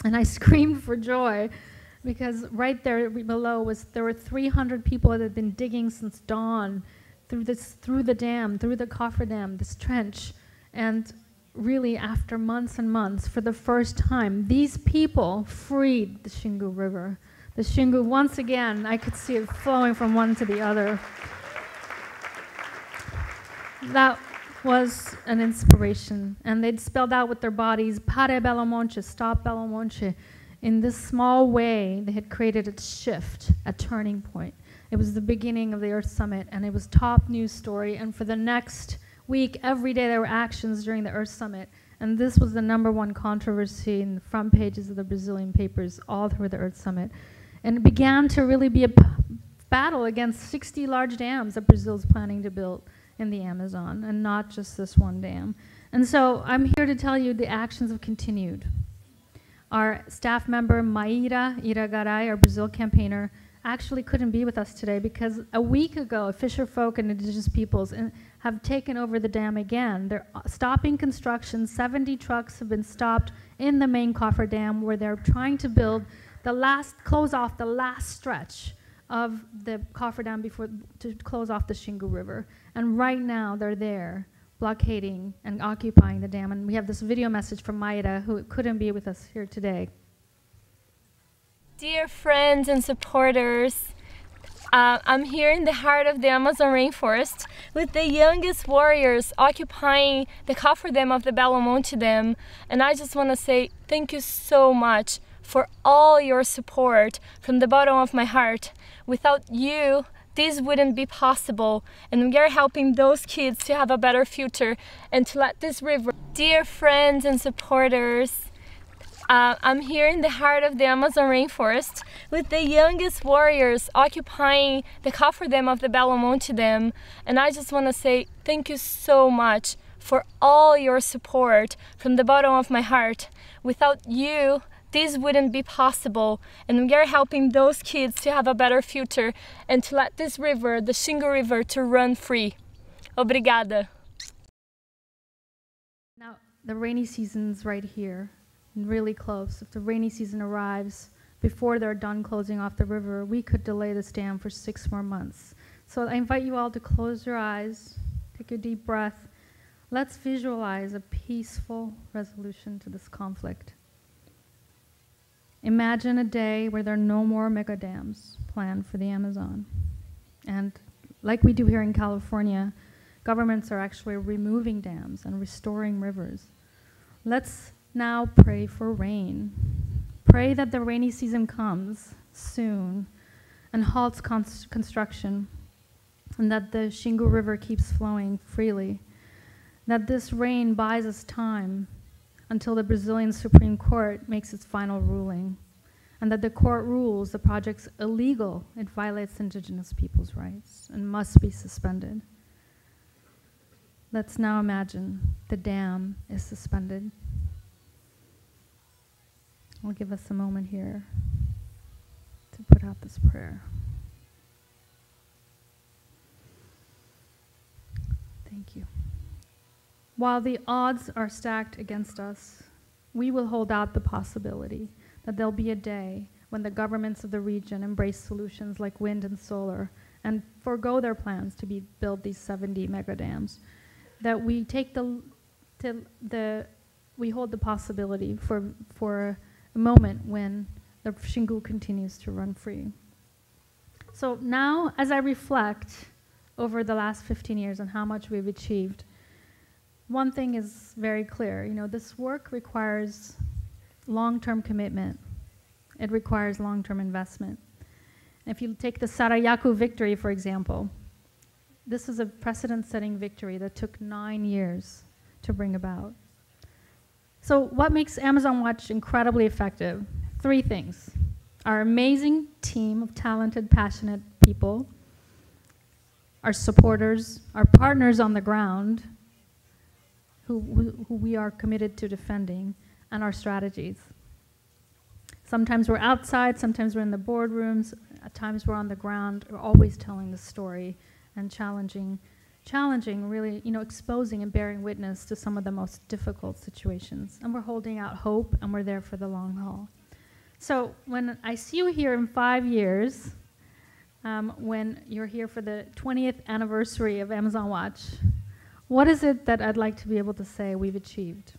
[SPEAKER 12] and I screamed for joy, because right there below there were 300 people that had been digging since dawn through the dam, through the cofferdam, this trench, and really after months and months, for the first time, these people freed the Xingu River. The Xingu, once again, I could see it flowing from one to the other. That was an inspiration. And they'd spelled out with their bodies, Pare Belo Monte, stop Belo Monte. In this small way, they had created a shift, a turning point. It was the beginning of the Earth Summit, and it was top news story. And for the next week, every day there were actions during the Earth Summit. And this was the #1 controversy in the front pages of the Brazilian papers all through the Earth Summit. And it began to really be a battle against 60 large dams that Brazil's planning to build in the Amazon, and not just this one dam. And so I'm here to tell you the actions have continued. Our staff member, Maíra Iragaray, our Brazil campaigner, actually couldn't be with us today because a week ago, fisher folk and indigenous peoples have taken over the dam again. They're stopping construction. 70 trucks have been stopped in the main cofferdam, where they're trying to build close off the last stretch of the cofferdam to close off the Xingu River. And right now, they're there, blockading and occupying the dam. And we have this video message from Maíra, who couldn't be with us here today.
[SPEAKER 14] Dear friends and supporters, I'm here in the heart of the Amazon rainforest with the youngest warriors occupying the cofferdam of the Belo Monte Dam. And I just want to say thank you so much for all your support from the bottom of my heart. Without you, this wouldn't be possible, and we are helping those kids to have a better future and to let this river. Dear friends and supporters, I'm here in the heart of the Amazon rainforest with the youngest warriors occupying the cofferdam of the Belo Monte Dam, and I just want to say thank you so much for all your support from the bottom of my heart. Without you, this wouldn't be possible, and we are helping those kids to have a better future and to let this river, the Xingu River, to run free. Obrigada.
[SPEAKER 12] Now, the rainy season's right here, and really close. If the rainy season arrives before they're done closing off the river, we could delay this dam for 6 more months. So I invite you all to close your eyes, take a deep breath. Let's visualize a peaceful resolution to this conflict. Imagine a day where there are no more mega dams planned for the Amazon. And like we do here in California, governments are actually removing dams and restoring rivers. Let's now pray for rain. Pray that the rainy season comes soon and halts construction, and that the Xingu River keeps flowing freely. That this rain buys us time until the Brazilian Supreme Court makes its final ruling, and that the court rules the project's illegal, it violates indigenous people's rights and must be suspended. Let's now imagine the dam is suspended. I'll give us a moment here to put out this prayer. Thank you. While the odds are stacked against us, we will hold out the possibility that there'll be a day when the governments of the region embrace solutions like wind and solar and forego their plans to build these 70 mega dams. That we take we hold the possibility for a moment when the Xingu continues to run free. So now, as I reflect over the last 15 years on how much we've achieved, one thing is very clear. You know, this work requires long-term commitment. It requires long-term investment. If you take the Sarayaku victory, for example, this is a precedent-setting victory that took 9 years to bring about. So what makes Amazon Watch incredibly effective? 3 things. Our amazing team of talented, passionate people, our supporters, our partners on the ground, who we are committed to defending, and our strategies. Sometimes we're outside, sometimes we're in the boardrooms, at times we're on the ground. We're always telling the story and challenging, really, you know, exposing and bearing witness to some of the most difficult situations. And we're holding out hope, and we're there for the long haul. So when I see you here in 5 years, when you're here for the 20th anniversary of Amazon Watch, what is it that I'd like to be able to say we've achieved?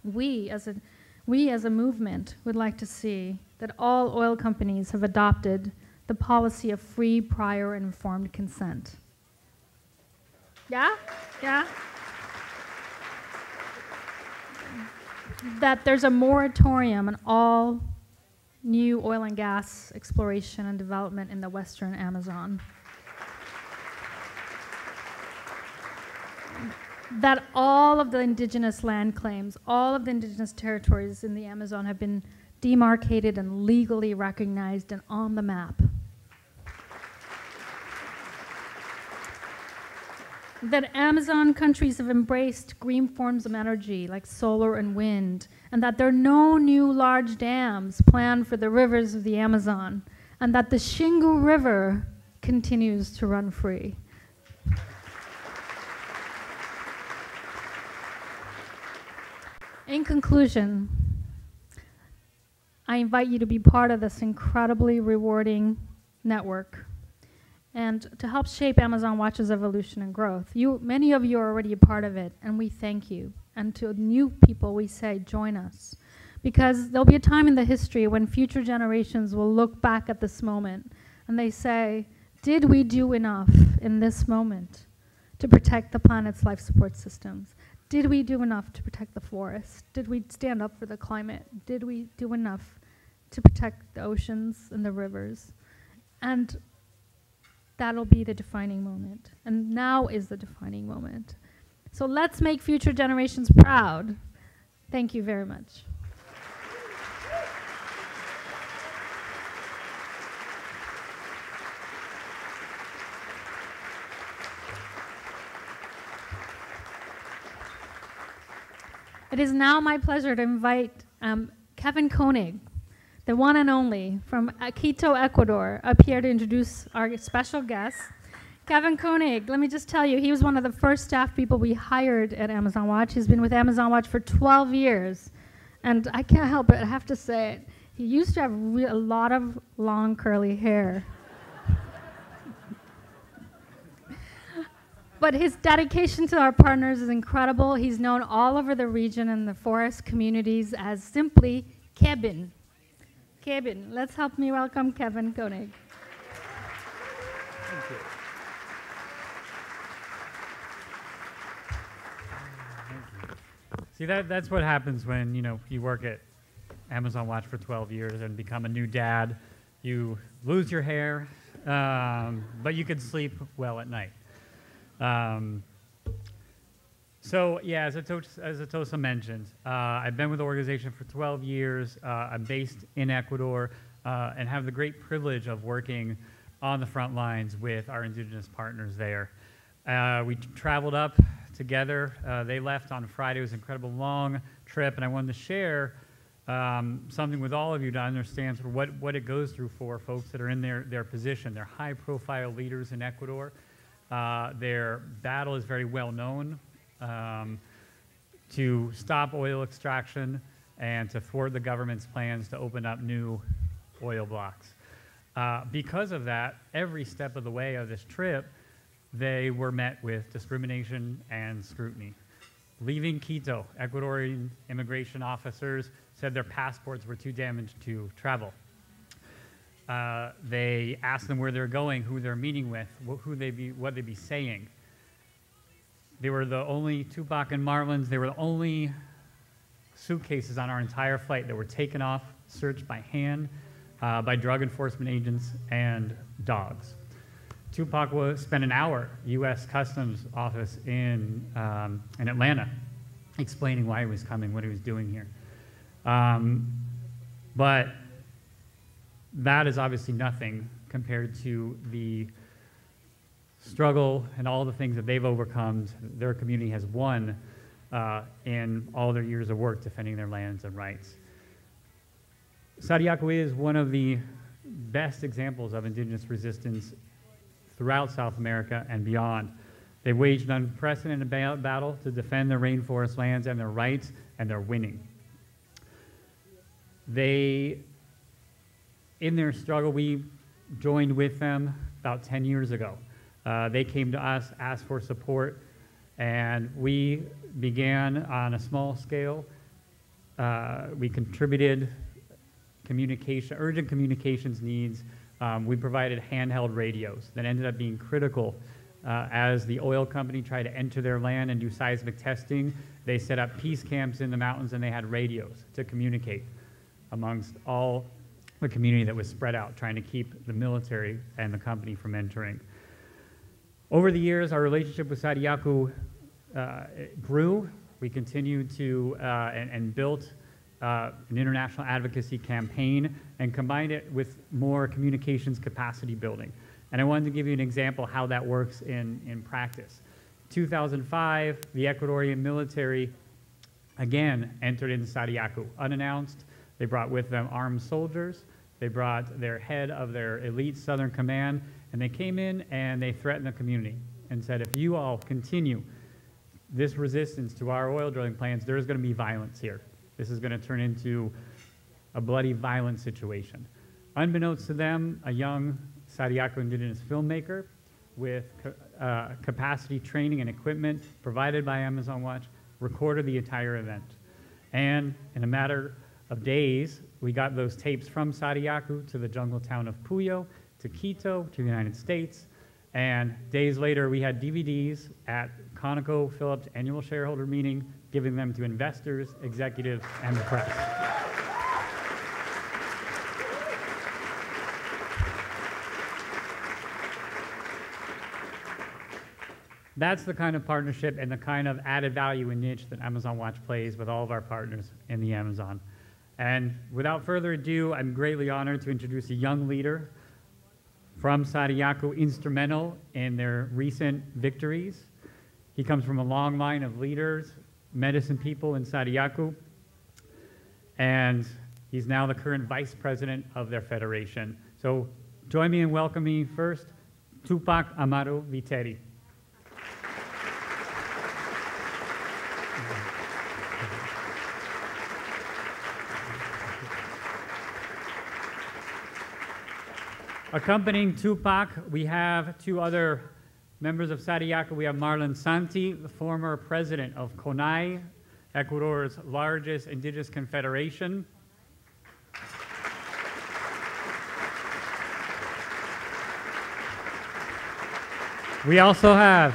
[SPEAKER 12] We as a movement would like to see that all oil companies have adopted the policy of free, prior, and informed consent. Yeah? Yeah? That there's a moratorium on all new oil and gas exploration and development in the Western Amazon. That all of the indigenous land claims, all of the indigenous territories in the Amazon have been demarcated and legally recognized and on the map. That Amazon countries have embraced green forms of energy like solar and wind, and that there are no new large dams planned for the rivers of the Amazon, and that the Xingu River continues to run free. In conclusion, I invite you to be part of this incredibly rewarding network and to help shape Amazon Watch's evolution and growth. Many of you are already a part of it, and we thank you. And to new people, we say, join us. Because there'll be a time in the history when future generations will look back at this moment and they say, did we do enough in this moment to protect the planet's life support systems? Did we do enough to protect the forest? Did we stand up for the climate? Did we do enough to protect the oceans and the rivers? And that'll be the defining moment. And now is the defining moment. So let's make future generations proud. Thank you very much. It is now my pleasure to invite Kevin Koenig, the one and only from Quito, Ecuador, up here to introduce our special guest. Kevin Koenig, let me just tell you, he was one of the first staff people we hired at Amazon Watch. He's been with Amazon Watch for 12 years. And I can't help it, I have to say it. He used to have a lot of long curly hair. But his dedication to our partners is incredible. He's known all over the region and the forest communities as simply Kevin. Kevin, let's help me welcome Kevin Koenig.
[SPEAKER 15] Thank you. See, that's what happens when, you work at Amazon Watch for 12 years and become a new dad. You lose your hair, but you can sleep well at night. So yeah, as Atosa mentioned, I've been with the organization for 12 years. I'm based in Ecuador and have the great privilege of working on the front lines with our indigenous partners there. We traveled up together. They left on Friday. It was an incredible long trip, and I wanted to share something with all of you to understand sort of what it goes through for folks that are in their position. They're high-profile leaders in Ecuador. Their battle is very well known to stop oil extraction and to thwart the government's plans to open up new oil blocks. Because of that, every step of the way of this trip, they were met with discrimination and scrutiny. Leaving Quito, Ecuadorian immigration officers said their passports were too damaged to travel. They asked them where they're going, who they're meeting with, what they'd be saying. They were the only Tupac and Marlins. They were the only suitcases on our entire flight that were taken off, searched by hand by drug enforcement agents and dogs. Tupac spent an hour, U.S. Customs office in Atlanta, explaining why he was coming, what he was doing here. But that is obviously nothing compared to the struggle and all the things that they've overcome, their community has won in all their years of work defending their lands and rights. Sariaco is one of the best examples of indigenous resistance throughout South America and beyond. They waged an unprecedented battle to defend their rainforest lands and their rights, and they're winning. In their struggle, we joined with them about 10 years ago. They came to us, asked for support, and we began on a small scale. We contributed urgent communications needs. We provided handheld radios that ended up being critical as the oil company tried to enter their land and do seismic testing. They set up peace camps in the mountains, and they had radios to communicate amongst all the community that was spread out, trying to keep the military and the company from entering. Over the years, our relationship with Sariaco grew. We continued to and built an international advocacy campaign and combined it with more communications capacity building. And I wanted to give you an example how that works in practice. 2005, the Ecuadorian military again entered into Sariaco unannounced. They brought with them armed soldiers. They brought their head of their elite Southern Command, and they came in and they threatened the community and said, if you all continue this resistance to our oil drilling plans, there's going to be violence here. This is going to turn into a bloody, violent situation. Unbeknownst to them, a young Sariaco indigenous filmmaker with capacity training and equipment provided by Amazon Watch recorded the entire event. And in a matter of days, we got those tapes from Sariaco to the jungle town of Puyo, to Quito, to the United States. And days later, we had DVDs at ConocoPhillips annual shareholder meeting, giving them to investors, executives, and the press. That's the kind of partnership and the kind of added value and niche that Amazon Watch plays with all of our partners in the Amazon. And without further ado, I'm greatly honored to introduce a young leader from Sariaco, instrumental in their recent victories. He comes from a long line of leaders, medicine people in Sariaco, and he's now the current vice president of their federation. So join me in welcoming first Tupac Amaru Viteri. Accompanying Tupac, we have two other members of Sariaco. We have Marlon Santi, the former president of CONAI, Ecuador's largest indigenous confederation. We also have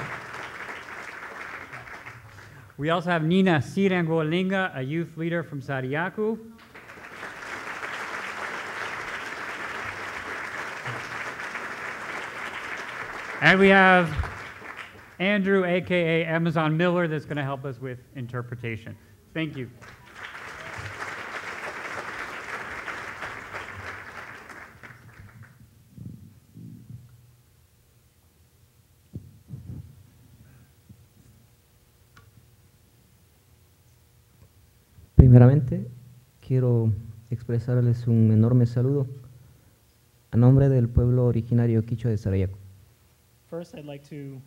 [SPEAKER 15] Nina Sirangolinga, a youth leader from Sariaco. And we have Andrew, aka Amazon Miller, that's going to help us with interpretation. Thank you.
[SPEAKER 16] Primeramente, quiero expresarles un enorme saludo a nombre del pueblo originario quichua de Sarayaco.
[SPEAKER 13] First, I'd like to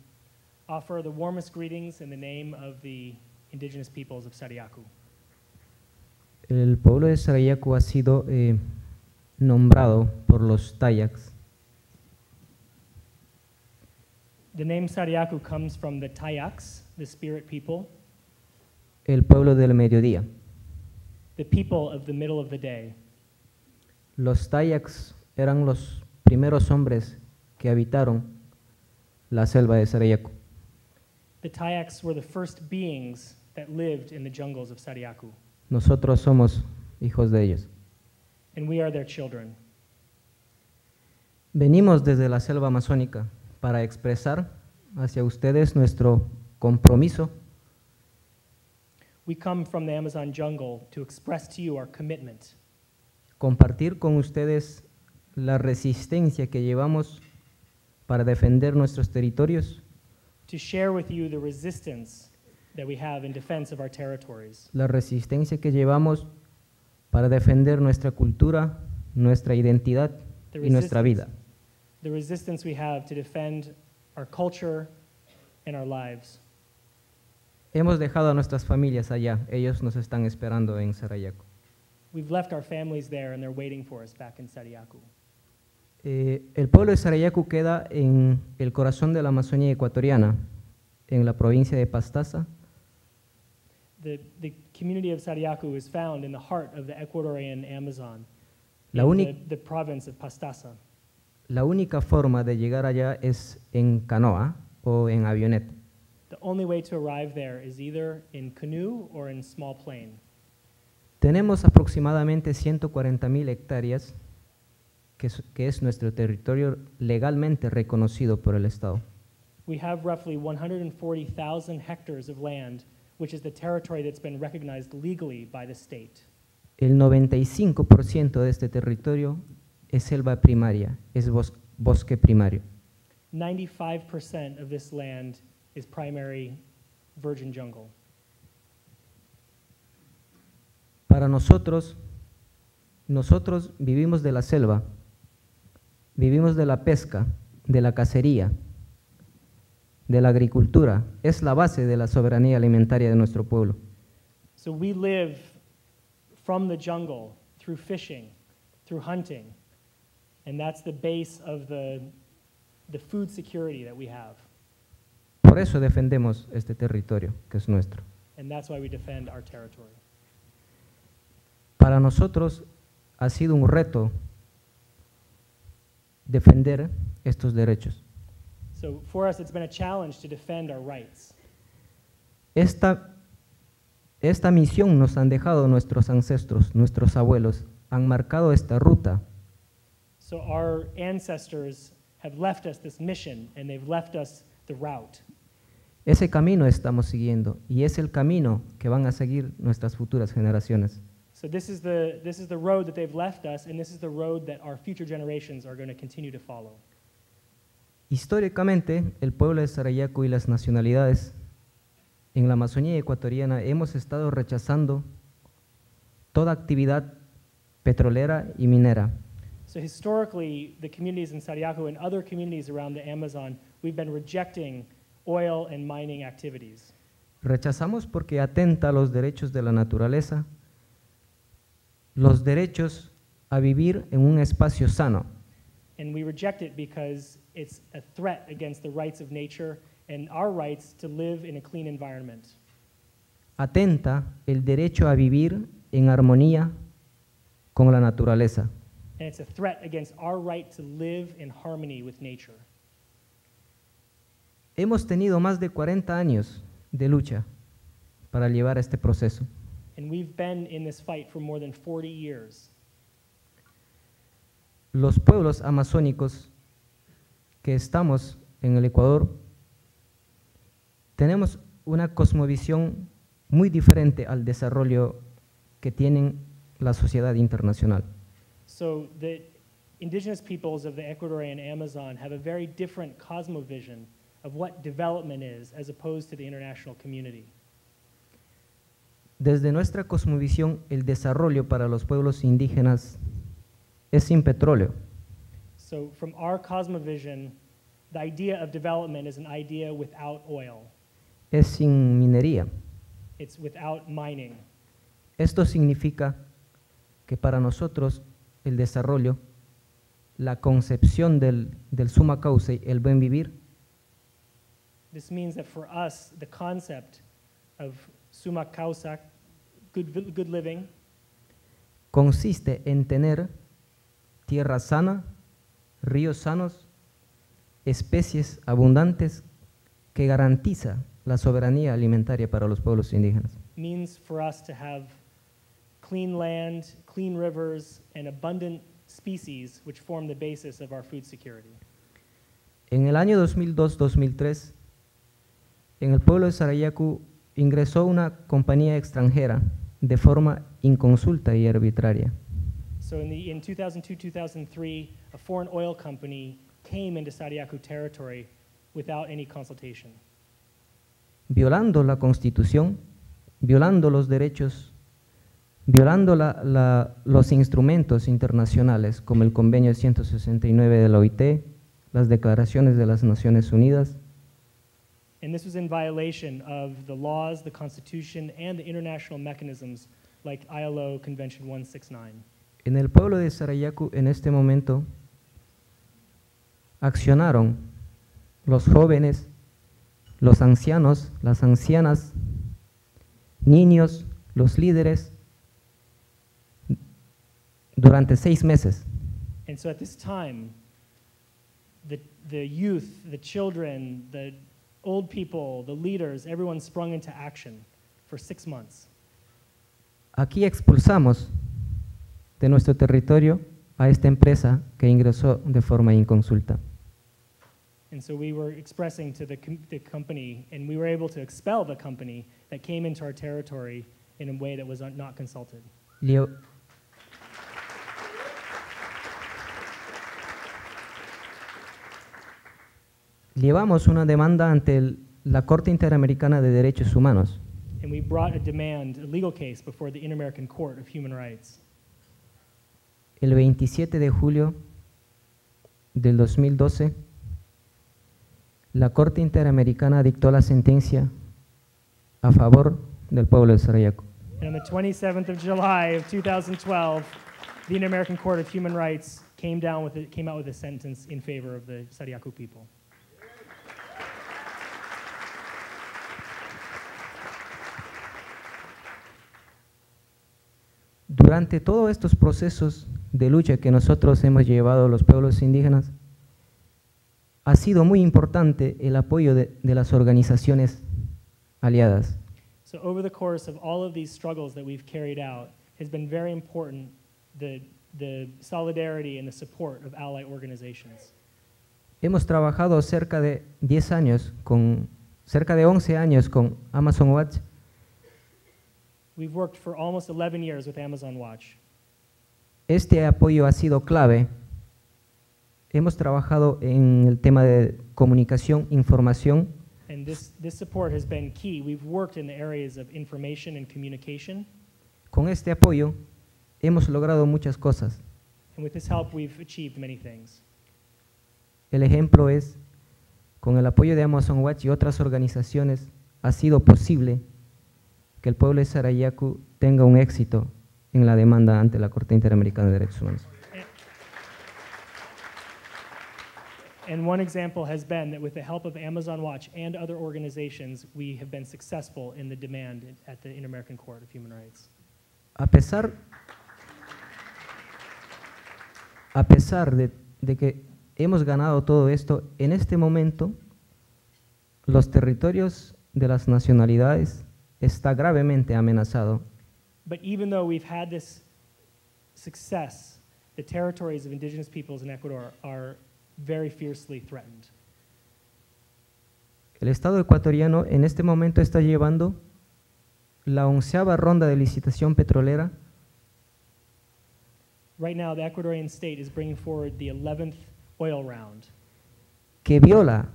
[SPEAKER 13] offer the warmest greetings in the name of the indigenous peoples of Sariaco.
[SPEAKER 16] El pueblo de Sarayaco ha sido nombrado por los Tayaks.
[SPEAKER 13] The name Sariaco comes from the Tayaks, the spirit people,
[SPEAKER 16] El pueblo del mediodía.
[SPEAKER 13] the people of the middle of the day.
[SPEAKER 16] Los Tayaks eran los primeros hombres que habitaron la selva de Sarayaco.
[SPEAKER 13] The Tayaks were the first beings that lived in the jungles of Sariaco,
[SPEAKER 16] Nosotros somos hijos de ellos.
[SPEAKER 13] and we are their children.
[SPEAKER 16] Venimos desde la selva amazónica para expresar hacia ustedes nuestro compromiso
[SPEAKER 13] We come from the Amazon jungle to express to you our commitment,
[SPEAKER 16] compartir con ustedes la resistencia que llevamos para defender nuestros territorios,
[SPEAKER 13] to share with you the resistance that we have in defense of our territories,
[SPEAKER 16] la resistencia que llevamos para defender nuestra cultura, nuestra identidad y nuestra vida.
[SPEAKER 13] the resistance we have to defend our culture and our lives.
[SPEAKER 16] Hemos dejado a nuestras familias allá, ellos nos están esperando en Sarayaco.
[SPEAKER 13] We've left our families there and they're waiting for us back in Sariaco.
[SPEAKER 16] El pueblo de Sarayaco queda en el corazón de la Amazonía ecuatoriana, en la provincia de Pastaza.
[SPEAKER 13] The community of Sariaco is found in the heart of the Ecuadorian Amazon,
[SPEAKER 16] La
[SPEAKER 13] in
[SPEAKER 16] única
[SPEAKER 13] the province of Pastaza.
[SPEAKER 16] La única forma de llegar allá es en canoa o en avioneta.
[SPEAKER 13] The only way to arrive there is either in canoe or in small plane.
[SPEAKER 16] Tenemos aproximadamente 140,000 hectáreas, que es nuestro territorio legalmente reconocido por el Estado.
[SPEAKER 13] We have roughly 140,000 hectares of land, which is the territory that's been recognized legally by the state.
[SPEAKER 16] El 95% de este territorio es selva primaria, es bosque primario.
[SPEAKER 13] 95% of this land is primary virgin jungle.
[SPEAKER 16] Para nosotros vivimos de la selva, vivimos de la pesca, de la cacería, de la agricultura. Es la base de la soberanía alimentaria de nuestro pueblo.
[SPEAKER 13] So we live from the jungle through fishing, through hunting, and that's the base of the food security that we have.
[SPEAKER 16] Por eso defendemos este territorio que es nuestro.
[SPEAKER 13] And that's why we defend our territory.
[SPEAKER 16] Para nosotros ha sido un reto defender estos derechos.
[SPEAKER 13] So for us, it's been a challenge to defend our rights.
[SPEAKER 16] Esta misión nos han dejado nuestros ancestros, nuestros abuelos, han marcado esta ruta.
[SPEAKER 13] So our ancestors have left us this mission, and they've left us the route.
[SPEAKER 16] Ese camino estamos siguiendo y es el camino que van a seguir nuestras futuras generaciones.
[SPEAKER 13] So this is the road that they've left us, and this is the road that our future generations are going to continue to follow.
[SPEAKER 16] Históricamente, el pueblo de Sarayaco y las nacionalidades en la Amazonía ecuatoriana hemos estado rechazando toda actividad petrolera y minera.
[SPEAKER 13] So historically, the communities in Sariaco and other communities around the Amazon, we've been rejecting oil and mining activities.
[SPEAKER 16] Rechazamos porque atenta a los derechos de la naturaleza, los derechos a vivir en un espacio sano.
[SPEAKER 13] And we reject it because it's a threat against the rights of nature and our rights to live in a clean environment.
[SPEAKER 16] Atenta el derecho a vivir en armonía con la naturaleza.
[SPEAKER 13] And it's a threat against our right to live in harmony with nature.
[SPEAKER 16] Hemos tenido más de 40 años de lucha para llevar este proceso.
[SPEAKER 13] And we've been in this fight for more than 40 years.
[SPEAKER 16] Los pueblos amazónicos que estamos en el Ecuador tenemos una cosmovisión muy diferente al desarrollo que tienen la sociedad internacional.
[SPEAKER 13] So the indigenous peoples of the Ecuadorian Amazon have a very different cosmovision of what development is as opposed to the international community.
[SPEAKER 16] Desde nuestra cosmovisión, el desarrollo para los pueblos indígenas es sin petróleo.
[SPEAKER 13] So from our cosmovision, the idea of development is an idea without oil.
[SPEAKER 16] Es sin minería.
[SPEAKER 13] It's without mining.
[SPEAKER 16] Esto significa que para nosotros el desarrollo, la concepción del summa causa, el buen vivir,
[SPEAKER 13] This means that for us, the concept of summa causa, good living,
[SPEAKER 16] consiste en tener tierra sana, ríos sanos, especies abundantes que garantiza la soberanía alimentaria para los pueblos indígenas.
[SPEAKER 13] means for us to have clean land, clean rivers, and abundant species which form the basis of our food security.
[SPEAKER 16] En el año 2002-2003, en el pueblo de Sarayaku ingresó una compañía extranjera de forma inconsulta y arbitraria.
[SPEAKER 13] So in 2002-2003, a foreign oil company came into Sariaku territory without any consultation.
[SPEAKER 16] Violando la Constitución, violando los derechos, violando los instrumentos internacionales como el Convenio 169 de la OIT, las declaraciones de las Naciones Unidas.
[SPEAKER 13] And this was in violation of the laws, the Constitution, and the international mechanisms like ILO Convention 169.
[SPEAKER 16] En el pueblo de Sarayaku en este momento accionaron los jóvenes, los ancianos, las ancianas, niños, los líderes durante 6 meses.
[SPEAKER 13] And so at this time, the youth, the children, the old people, the leaders, everyone sprung into action for 6 months.
[SPEAKER 16] Aquí expulsamos de nuestro territorio a esta empresa que ingresó de forma inconsulta.
[SPEAKER 13] And so we were expressing to the company, and we were able to expel the company that came into our territory in a way that was not consulted.
[SPEAKER 16] Llevamos una demanda ante la Corte Interamericana de Derechos Humanos.
[SPEAKER 13] And we brought a demand, a legal case, before the Inter-American Court of Human Rights.
[SPEAKER 16] El 27 de julio del 2012, la Corte Interamericana dictó la sentencia a favor del pueblo de Sarayaku.
[SPEAKER 13] And on the 27th of July of 2012, the Inter-American Court of Human Rights came out with a sentence in favor of the Sariaku people.
[SPEAKER 16] Durante todos estos procesos de lucha que nosotros hemos llevado a los pueblos indígenas, ha sido muy importante el apoyo de las organizaciones aliadas.
[SPEAKER 13] So over the course of all of these struggles that we've carried out, has been very important the solidarity and the support of allied organizations.
[SPEAKER 16] Hemos trabajado cerca de 10 años cerca de 11 años con Amazon Watch.
[SPEAKER 13] We've worked for almost 11 years with Amazon Watch.
[SPEAKER 16] Este apoyo ha sido clave. Hemos trabajado en el tema de comunicación, información.
[SPEAKER 13] And this support has been key. We've worked in the areas of information and communication.
[SPEAKER 16] Con este apoyo hemos logrado muchas cosas.
[SPEAKER 13] And with this help, we've achieved many things.
[SPEAKER 16] El ejemplo es, con el apoyo de Amazon Watch y otras organizaciones, ha sido posible que el pueblo de Sarayaku tenga un éxito en la demanda ante la Corte Interamericana de Derechos Humanos.
[SPEAKER 13] And one example has been that with the help of Amazon Watch and other organizations, we have been successful in the demand at the Inter-American Court of Human Rights.
[SPEAKER 16] A pesar de que hemos ganado todo esto, en este momento los territorios de las nacionalidades está gravemente amenazado.
[SPEAKER 13] But even though we've had this success, the territories of indigenous peoples in Ecuador are very fiercely threatened.
[SPEAKER 16] El Estado ecuatoriano en este momento está llevando la 11ª ronda de licitación petrolera.
[SPEAKER 13] Right now, the Ecuadorian state is bringing forward the 11th oil round.
[SPEAKER 16] Que viola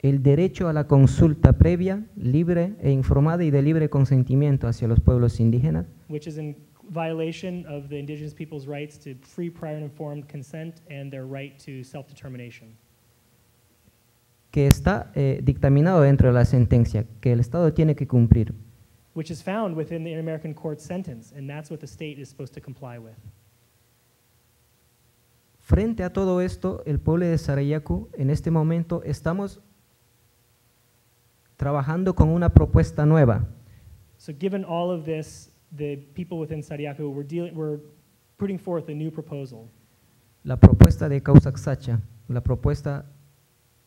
[SPEAKER 16] el derecho a la consulta previa, libre e informada y de libre consentimiento hacia los pueblos indígenas.
[SPEAKER 13] Which is in violation of the indigenous people's rights to free, prior, and informed consent and their right to self-determination.
[SPEAKER 16] Que está dictaminado dentro de la sentencia, que el Estado tiene que cumplir.
[SPEAKER 13] Which is found within the Inter-American Court sentence, and that's what the state is supposed to comply with.
[SPEAKER 16] Frente a todo esto, el pueblo de Sarayaku, en este momento, estamos trabajando con una propuesta nueva.
[SPEAKER 13] So given all of this, the people within Sarayaku, we're putting forth a new proposal.
[SPEAKER 16] La propuesta de Causaxacha, la propuesta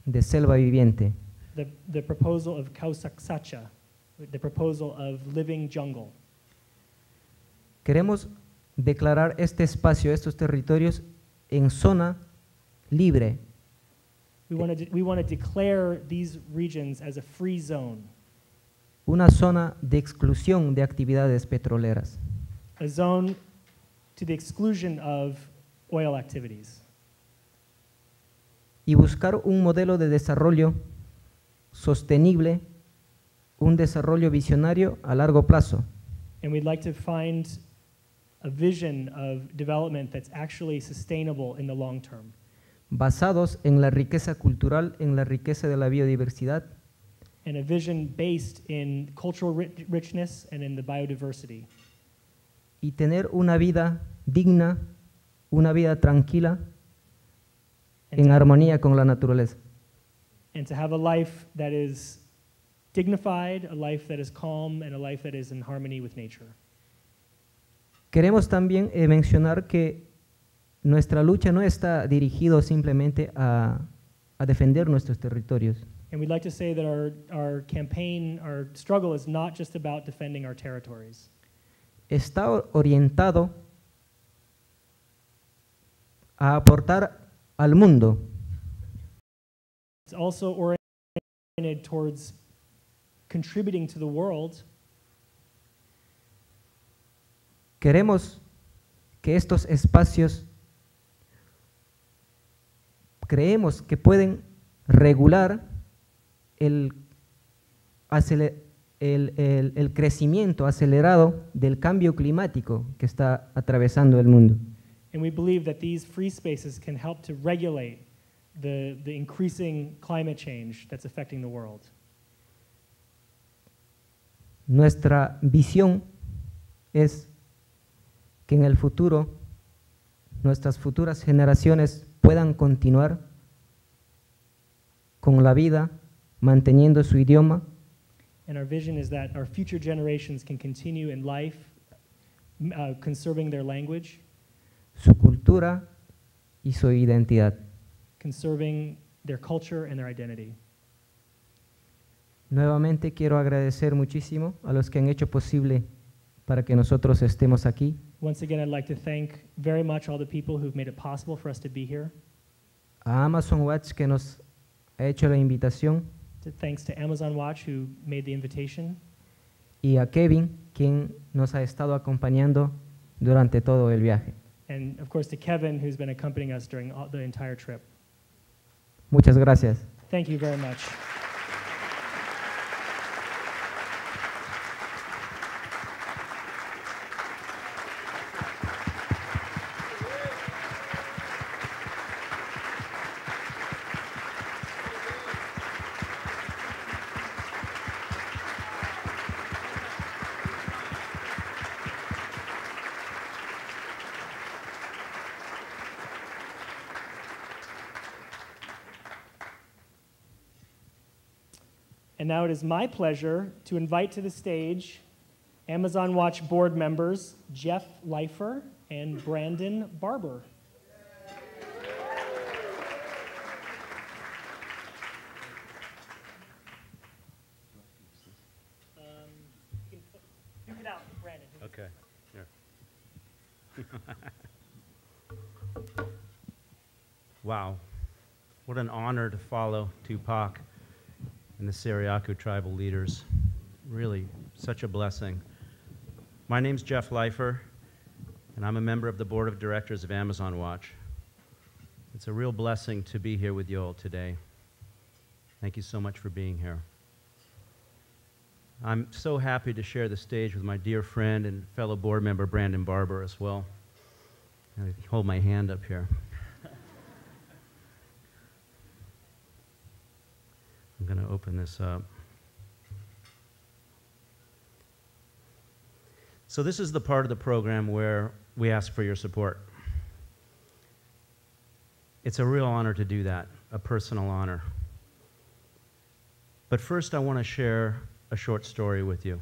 [SPEAKER 16] de selva viviente.
[SPEAKER 13] The proposal of Causaxacha, the proposal of living jungle.
[SPEAKER 16] Queremos declarar este espacio, estos territorios, en zona libre.
[SPEAKER 13] We want to declare these regions as a free zone.
[SPEAKER 16] Una zona de exclusión de actividades petroleras.
[SPEAKER 13] A zone to the exclusion of oil activities.
[SPEAKER 16] Y buscar un modelo de desarrollo sostenible, un desarrollo visionario a largo plazo.
[SPEAKER 13] And we'd like to find a vision of development that's actually sustainable in the long term.
[SPEAKER 16] Basados en la riqueza cultural, en la riqueza de la biodiversidad.
[SPEAKER 13] And a vision based in cultural richness and in the biodiversity.
[SPEAKER 16] Y tener una vida digna, una vida tranquila, en armonía con la naturaleza.
[SPEAKER 13] And to have a life that is dignified, a life that is calm, and a life that is in harmony with nature.
[SPEAKER 16] Queremos también mencionar que nuestra lucha no está dirigida simplemente a defender nuestros territorios.
[SPEAKER 13] And we'd like to say that our campaign, our struggle is not just about defending our territories.
[SPEAKER 16] Está orientado a aportar al mundo.
[SPEAKER 13] It's also oriented towards contributing to the world.
[SPEAKER 16] Queremos que estos espacios, creemos que pueden regular el crecimiento acelerado del cambio climático que está atravesando el mundo.
[SPEAKER 13] And we believe that these free spaces can help to regulate the increasing climate change that's affecting the world.
[SPEAKER 16] Nuestra visión es que en el futuro nuestras futuras generaciones puedan continuar con la vida, manteniendo su idioma.
[SPEAKER 13] And our vision is that our future generations can continue in life, conserving their language,
[SPEAKER 16] su cultura y su identidad.
[SPEAKER 13] Conserving their culture and their identity.
[SPEAKER 16] Nuevamente quiero agradecer muchísimo a los que han hecho posible para que nosotros estemos aquí.
[SPEAKER 13] Once again, I'd like to thank very much all the people who've made it possible for us to be here.
[SPEAKER 16] A Amazon Watch que nos ha hecho la invitación.
[SPEAKER 13] Thanks to Amazon Watch who made the invitation.
[SPEAKER 16] Y a Kevin, quien nos ha estado acompañando durante todo el viaje.
[SPEAKER 13] And of course to Kevin, who's been accompanying us during the entire trip.
[SPEAKER 16] Muchas gracias.
[SPEAKER 13] Thank you very much. And now it is my pleasure to invite to the stage Amazon Watch board members Jeff Leifer and Brandon Barber. Duke it out, Brandon.
[SPEAKER 17] Okay, here. Wow, what an honor to follow Tupac and the Sariaku tribal leaders. Really, such a blessing. My name's Jeff Leifer, and I'm a member of the board of directors of Amazon Watch. It's a real blessing to be here with you all today. Thank you so much for being here. I'm so happy to share the stage with my dear friend and fellow board member, Brandon Barber, as well. I hold my hand up here. I'm going to open this up. So this is the part of the program where we ask for your support. It's a real honor to do that, a personal honor. But first, I want to share a short story with you.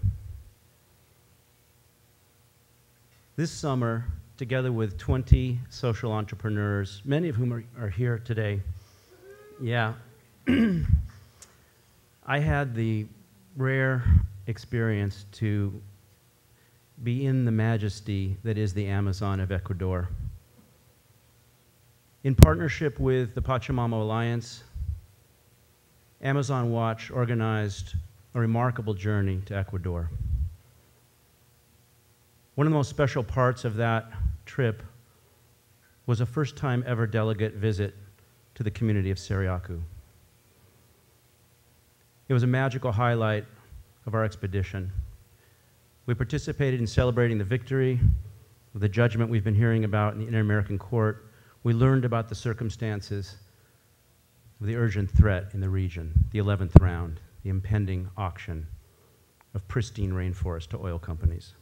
[SPEAKER 17] This summer, together with 20 social entrepreneurs, many of whom are here today, yeah, I had the rare experience to be in the majesty that is the Amazon of Ecuador. In partnership with the Pachamama Alliance, Amazon Watch organized a remarkable journey to Ecuador. One of the most special parts of that trip was a first-time ever delegate visit to the community of Sariaku. It was a magical highlight of our expedition. We participated in celebrating the victory of the judgment we've been hearing about in the Inter-American Court. We learned about the circumstances of the urgent threat in the region, the 11th round, the impending auction of pristine rainforest to oil companies.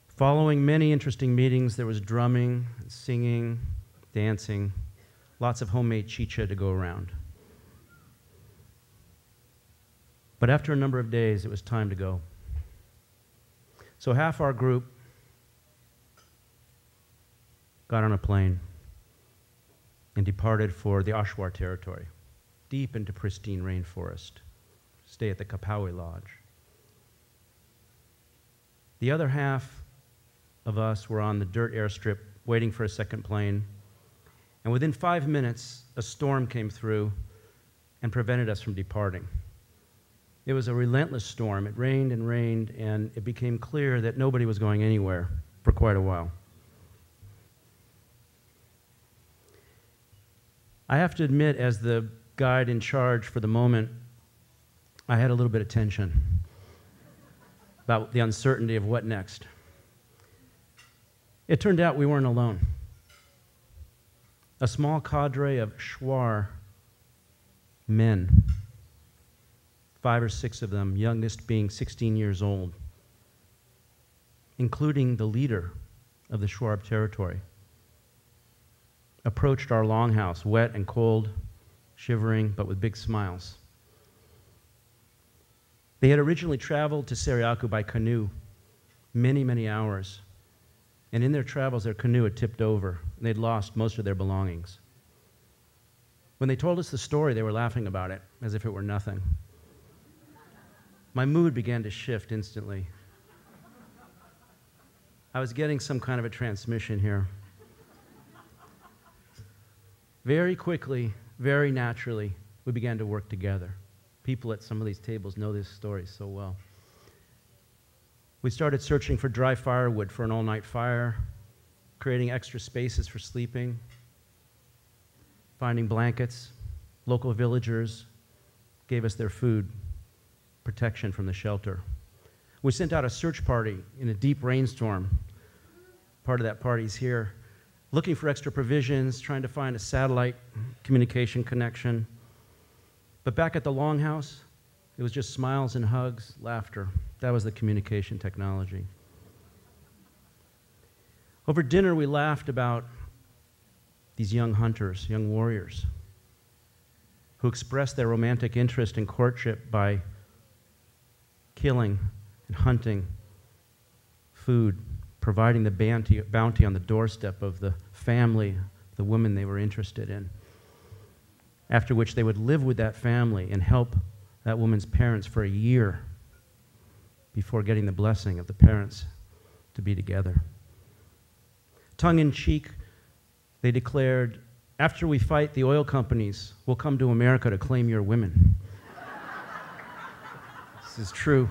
[SPEAKER 17] Following many interesting meetings, there was drumming, singing, dancing, lots of homemade chicha to go around. But after a number of days, it was time to go. So half our group got on a plane and departed for the Ashwar territory, deep into pristine rainforest, stay at the Kapawi Lodge. The other half of us were on the dirt airstrip waiting for a second plane, and within 5 minutes, a storm came through and prevented us from departing. It was a relentless storm. It rained, and it became clear that nobody was going anywhere for quite a while. I have to admit, as the guide in charge for the moment, I had a little bit of tension about the uncertainty of what next. It turned out we weren't alone. A small cadre of Shuar men, 5 or 6 of them, youngest being 16 years old, including the leader of the Shuar territory, approached our longhouse, wet and cold, shivering, but with big smiles. They had originally traveled to Sariaku by canoe many, many hours, and in their travels, their canoe had tipped over, and they'd lost most of their belongings. When they told us the story, they were laughing about it, as if it were nothing. My mood began to shift instantly. I was getting some kind of a transmission here. Very quickly, very naturally, we began to work together. People at some of these tables know this story so well. We started searching for dry firewood for an all-night fire, creating extra spaces for sleeping, finding blankets. Local villagers gave us their food, protection from the shelter. We sent out a search party in a deep rainstorm. Part of that party's here, looking for extra provisions, trying to find a satellite communication connection. But back at the longhouse, it was just smiles and hugs, laughter. That was the communication technology. Over dinner, we laughed about these young hunters, young warriors, who expressed their romantic interest in courtship by killing and hunting food, providing the bounty on the doorstep of the family, the woman they were interested in, after which they would live with that family and help that woman's parents for a year before getting the blessing of the parents to be together. Tongue-in-cheek, they declared, after we fight the oil companies, we'll come to America to claim your women. This is true.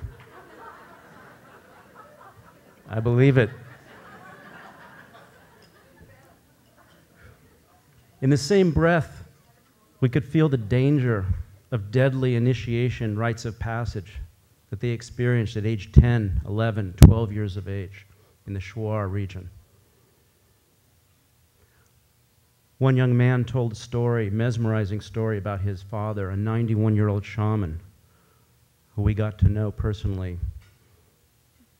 [SPEAKER 17] I believe it. In the same breath, we could feel the danger of deadly initiation rites of passage that they experienced at age 10, 11, 12 years of age in the Shuar region. One young man told a story, mesmerizing story about his father, a 91-year-old shaman who we got to know personally,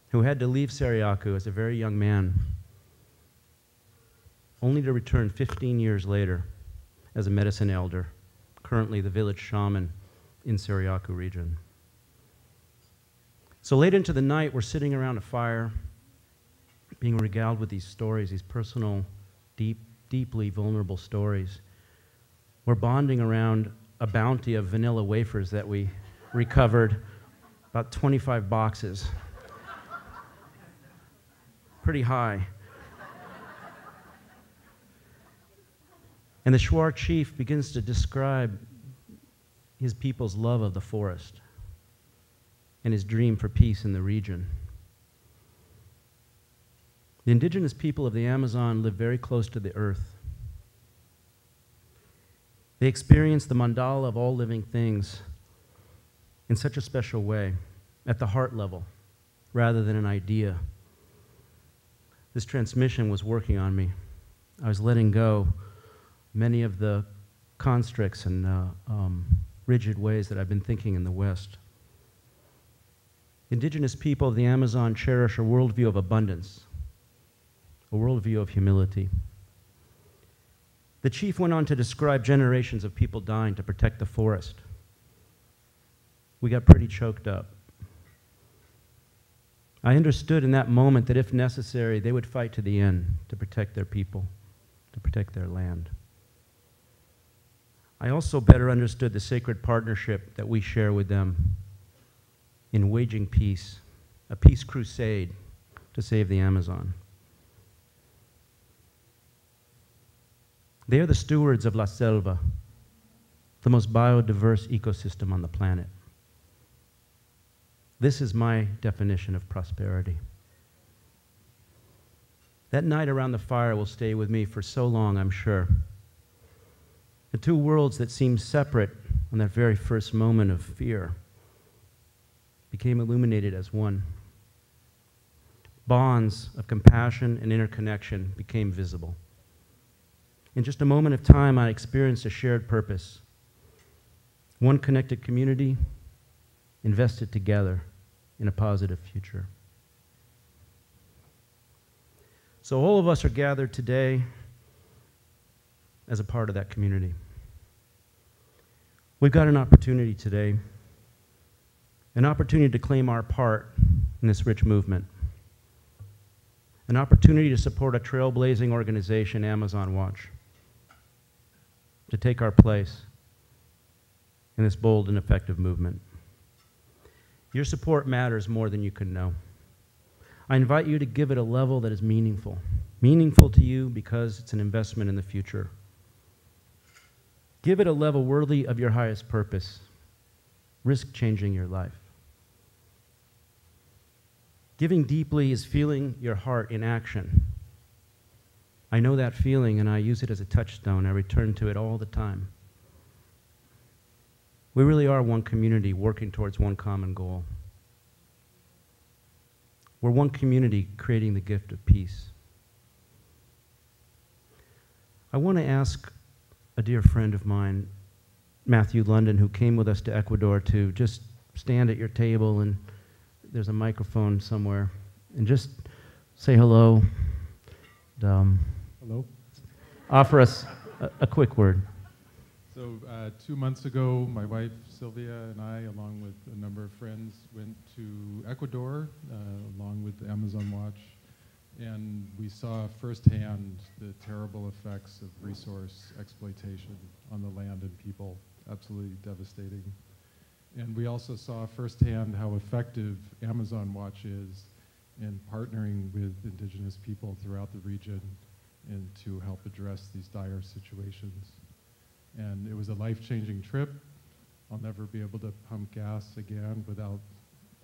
[SPEAKER 17] who had to leave Seriaku as a very young man, only to return 15 years later as a medicine elder, currently the village shaman in Seriaku region. So late into the night, we're sitting around a fire, being regaled with these stories, these personal, deeply vulnerable stories. We're bonding around a bounty of vanilla wafers that we recovered, about 25 boxes. Pretty high. And the Shuar chief begins to describe his people's love of the forest and his dream for peace in the region. The indigenous people of the Amazon live very close to the earth. They experience the mandala of all living things in such a special way, at the heart level, rather than an idea. This transmission was working on me. I was letting go many of the constricts and rigid ways that I've been thinking in the West. Indigenous people of the Amazon cherish a worldview of abundance, a worldview of humility. The chief went on to describe generations of people dying to protect the forest. We got pretty choked up. I understood in that moment that if necessary, they would fight to the end to protect their people, to protect their land. I also better understood the sacred partnership that we share with them in waging peace, a peace crusade to save the Amazon. They are the stewards of La Selva, the most biodiverse ecosystem on the planet. This is my definition of prosperity. That night around the fire will stay with me for so long, I'm sure. The two worlds that seemed separate on that very first moment of fear became illuminated as one. Bonds of compassion and interconnection became visible. In just a moment of time, I experienced a shared purpose. One connected community invested together in a positive future. So all of us are gathered today as a part of that community. We've got an opportunity today, an opportunity to claim our part in this rich movement, an opportunity to support a trailblazing organization, Amazon Watch, to take our place in this bold and effective movement. Your support matters more than you can know. I invite you to give it a level that is meaningful. Meaningful to you because it's an investment in the future. Give it a level worthy of your highest purpose. Risk changing your life. Giving deeply is feeling your heart in action. I know that feeling and I use it as a touchstone. I return to it all the time. We really are one community working towards one common goal. We're one community creating the gift of peace. I want to ask a dear friend of mine, Matthew London, who came with us to Ecuador, to just stand at your table, and there's a microphone somewhere, and just say hello. And,
[SPEAKER 18] hello.
[SPEAKER 17] Offer us a quick word.
[SPEAKER 18] So 2 months ago, my wife Sylvia and I, along with a number of friends, went to Ecuador, along with the Amazon Watch, and we saw firsthand the terrible effects of resource exploitation on the land and people, absolutely devastating. And we also saw firsthand how effective Amazon Watch is in partnering with indigenous people throughout the region and to help address these dire situations. And it was a life-changing trip. I'll never be able to pump gas again without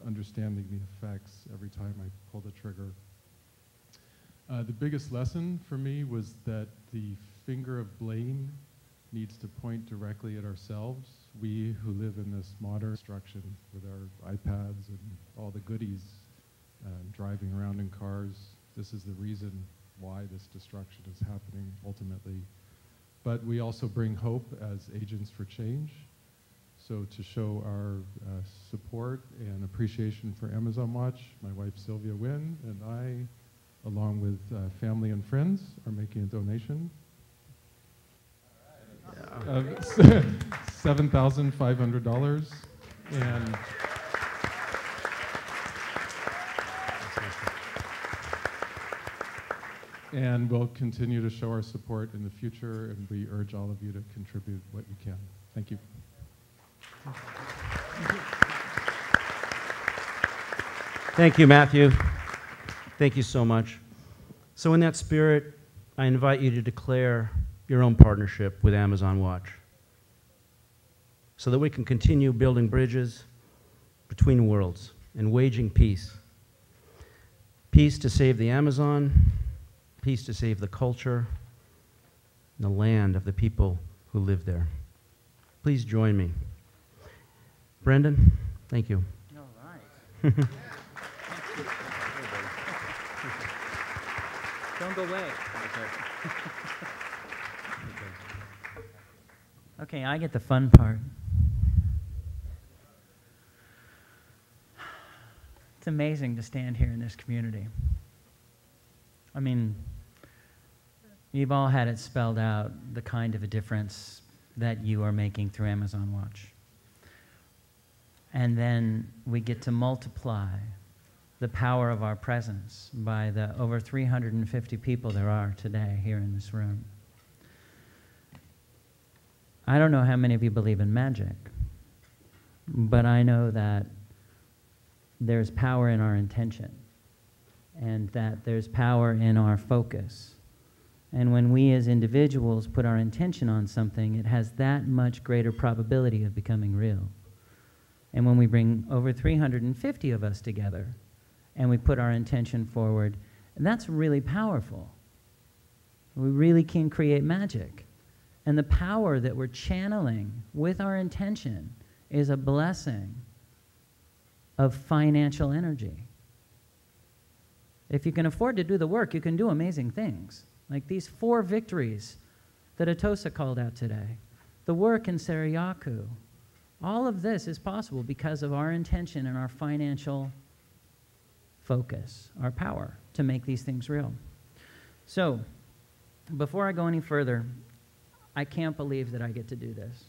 [SPEAKER 18] understanding the effects every time I pull the trigger. The biggest lesson for me was that the finger of blame needs to point directly at ourselves. We who live in this modern destruction with our iPads and all the goodies, driving around in cars, this is the reason why this destruction is happening ultimately. But we also bring hope as agents for change. So to show our support and appreciation for Amazon Watch, my wife Sylvia Wynn and I, along with family and friends, are making a donation. $7,500. And and we'll continue to show our support in the future, and we urge all of you to contribute what you can. Thank you.
[SPEAKER 17] Thank you, Matthew. Thank you so much. So in that spirit, I invite you to declare your own partnership with Amazon Watch so that we can continue building bridges between worlds and waging peace. Peace to save the Amazon, peace to save the culture, and the land of the people who live there. Please join me. Brendan, thank you.
[SPEAKER 19] All right. Don't go away. Okay, I get the fun part. It's amazing to stand here in this community. I mean, you've all had it spelled out, the kind of a difference that you are making through Amazon Watch. And then we get to multiply the power of our presence by the over 350 people there are today here in this room. I don't know how many of you believe in magic, but I know that there's power in our intention and that there's power in our focus. And when we as individuals put our intention on something, it has that much greater probability of becoming real. And when we bring over 350 of us together and we put our intention forward, that's really powerful. We really can create magic. And the power that we're channeling with our intention is a blessing of financial energy. If you can afford to do the work, you can do amazing things. Like these 4 victories that Atosa called out today. The work in Sarayaku. All of this is possible because of our intention and our financial focus, our power to make these things real. So, before I go any further, I can't believe that I get to do this.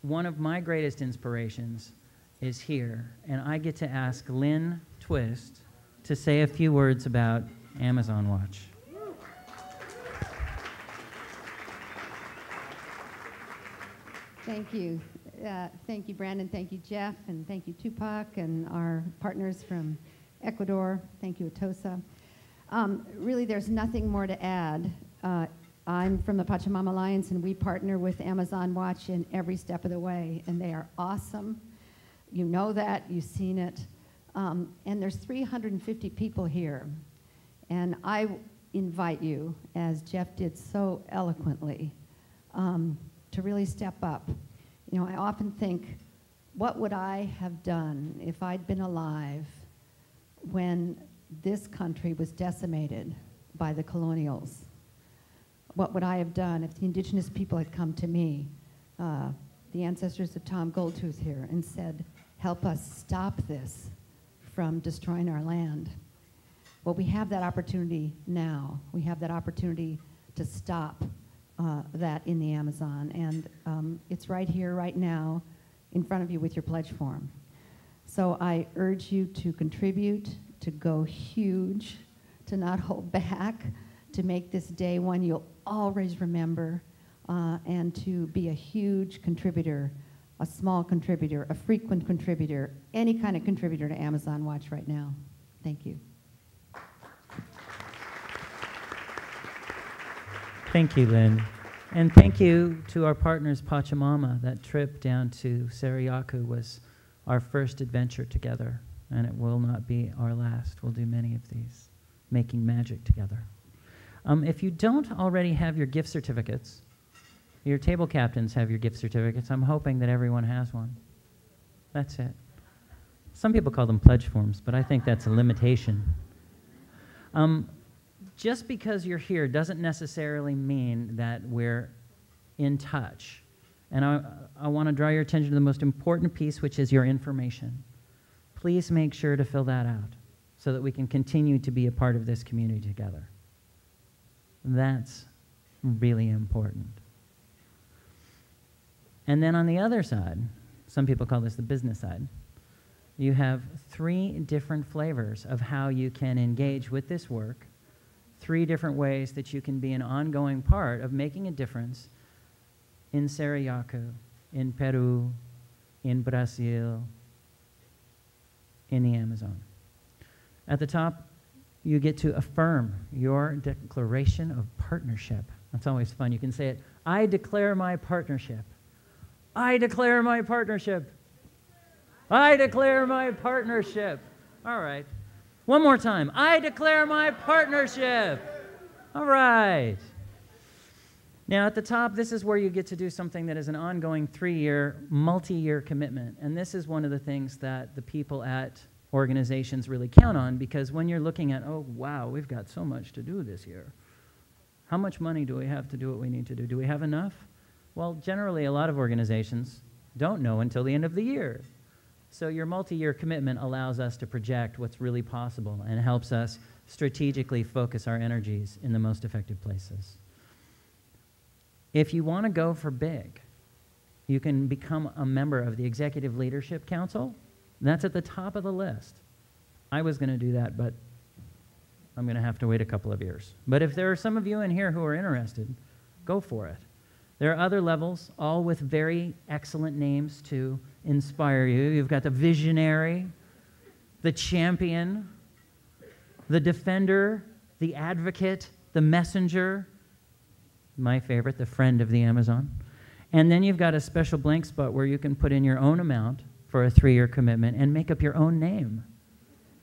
[SPEAKER 19] One of my greatest inspirations is here, and I get to ask Lynn Twist to say a few words about Amazon Watch.
[SPEAKER 20] Thank you. Thank you, Brandon. Thank you, Jeff. And thank you, Tupac, and our partners from Ecuador. Thank you, Atosa. Really, there's nothing more to add. I'm from the Pachamama Alliance, and we partner with Amazon Watch in every step of the way, and they are awesome. You know that. You've seen it. And there's 350 people here. And I invite you, as Jeff did so eloquently, to really step up. You know, I often think, what would I have done if I'd been alive when this country was decimated by the colonials? What would I have done if the indigenous people had come to me, the ancestors of Tom Goldtooth here, and said, help us stop this from destroying our land? Well, we have that opportunity now. We have that opportunity to stop that in the Amazon. And it's right here, right now, in front of you with your pledge form. So I urge you to contribute, to go huge, to not hold back, to make this day one you'll always remember, and to be a huge contributor, a small contributor, a frequent contributor, any kind of contributor to Amazon Watch right now. Thank you.
[SPEAKER 19] Thank you, Lynn. And thank you to our partners, Pachamama. That trip down to Sarayaku was our first adventure together, and it will not be our last. We'll do many of these, making magic together. If you don't already have your gift certificates, your table captains have your gift certificates. I'm hoping that everyone has one. That's it. Some people call them pledge forms, but I think that's a limitation. Just because you're here doesn't necessarily mean that we're in touch. And I want to draw your attention to the most important piece, which is your information. Please make sure to fill that out so that we can continue to be a part of this community together. That's really important. And then on the other side, some people call this the business side, you have 3 different flavors of how you can engage with this work, 3 different ways that you can be an ongoing part of making a difference in Sarayaku, in Peru, in Brazil, in the Amazon. At the top, you get to affirm your declaration of partnership. That's always fun. You can say it, I declare my partnership. I declare my partnership. I declare my partnership. All right. One more time. I declare my partnership. All right. Now, at the top, this is where you get to do something that is an ongoing 3-year, multi-year commitment. And this is one of the things that the people at organizations really count on, because when you're looking at, oh, wow, we've got so much to do this year. How much money do we have to do what we need to do? Do we have enough? Well, generally, a lot of organizations don't know until the end of the year. So your multi-year commitment allows us to project what's really possible and helps us strategically focus our energies in the most effective places. If you want to go for big, you can become a member of the Executive Leadership Council. That's at the top of the list. I was going to do that, but I'm going to have to wait a couple of years. But if there are some of you in here who are interested, go for it. There are other levels, all with very excellent names to inspire you. You've got the visionary, the champion, the defender, the advocate, the messenger, my favorite, the friend of the Amazon. And then you've got a special blank spot where you can put in your own amount for a 3-year commitment and make up your own name.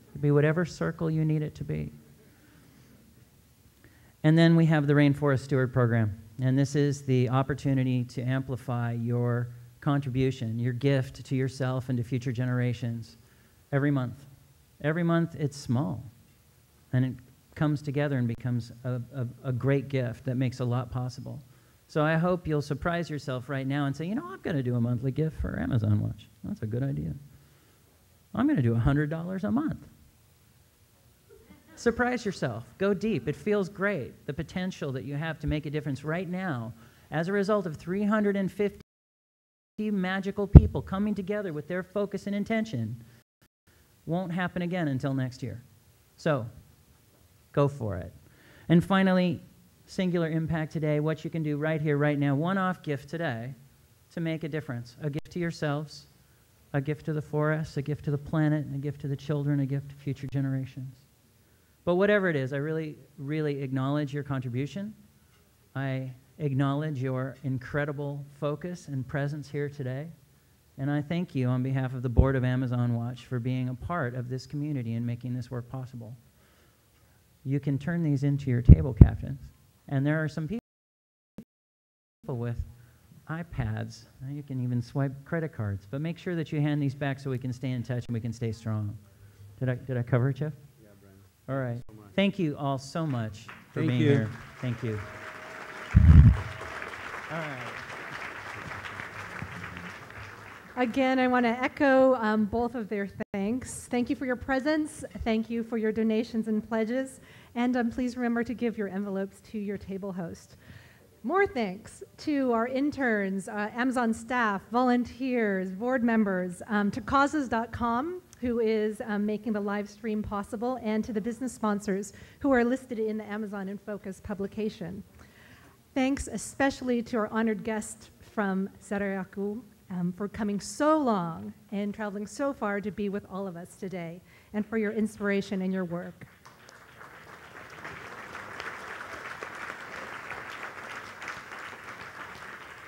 [SPEAKER 19] It could be whatever circle you need it to be. And then we have the Rainforest Steward Program. And this is the opportunity to amplify your contribution, your gift to yourself and to future generations every month. Every month it's small, and it comes together and becomes a great gift that makes a lot possible. So I hope you'll surprise yourself right now and say, you know, I'm going to do a monthly gift for Amazon Watch. That's a good idea. I'm going to do $100 a month. Surprise yourself. Go deep. It feels great. The potential that you have to make a difference right now as a result of 350 magical people coming together with their focus and intention won't happen again until next year. So, go for it. And finally, singular impact today, what you can do right here, right now, one-off gift today to make a difference. A gift to yourselves, a gift to the forest, a gift to the planet, a gift to the children, a gift to future generations. But whatever it is, I really, really acknowledge your contribution. I acknowledge your incredible focus and presence here today. And I thank you on behalf of the board of Amazon Watch for being a part of this community and making this work possible. You can turn these into your table captains. And there are some people with iPads. You can even swipe credit cards. But make sure that you hand these back so we can stay in touch and we can stay strong. Did I cover it, Jeff? Yeah, Brandon. All right. Thank you all so much for being here. Thank you. All right.
[SPEAKER 5] Again, I want to echo both of their thanks. Thank you for your presence. Thank you for your donations and pledges. And please remember to give your envelopes to your table host. More thanks to our interns, Amazon staff, volunteers, board members, to Causes.com, who is making the live stream possible, and to the business sponsors who are listed in the Amazon in Focus publication. Thanks especially to our honored guest from Sarayaku for coming so long and traveling so far to be with all of us today, and for your inspiration and your work.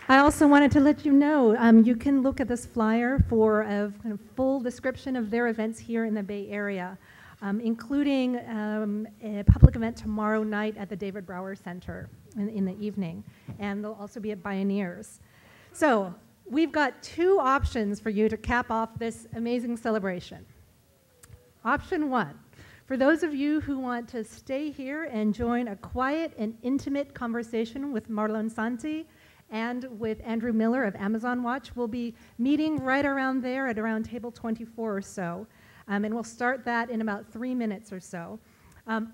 [SPEAKER 5] I also wanted to let you know, you can look at this flyer for a kind of full description of their events here in the Bay Area, including a public event tomorrow night at the David Brower Center in the evening, and they'll also be at Bioneers. So we've got two options for you to cap off this amazing celebration. Option one, for those of you who want to stay here and join a quiet and intimate conversation with Marlon Santi and with Andrew Miller of Amazon Watch, we'll be meeting right around there at around table 24 or so, and we'll start that in about 3 minutes or so.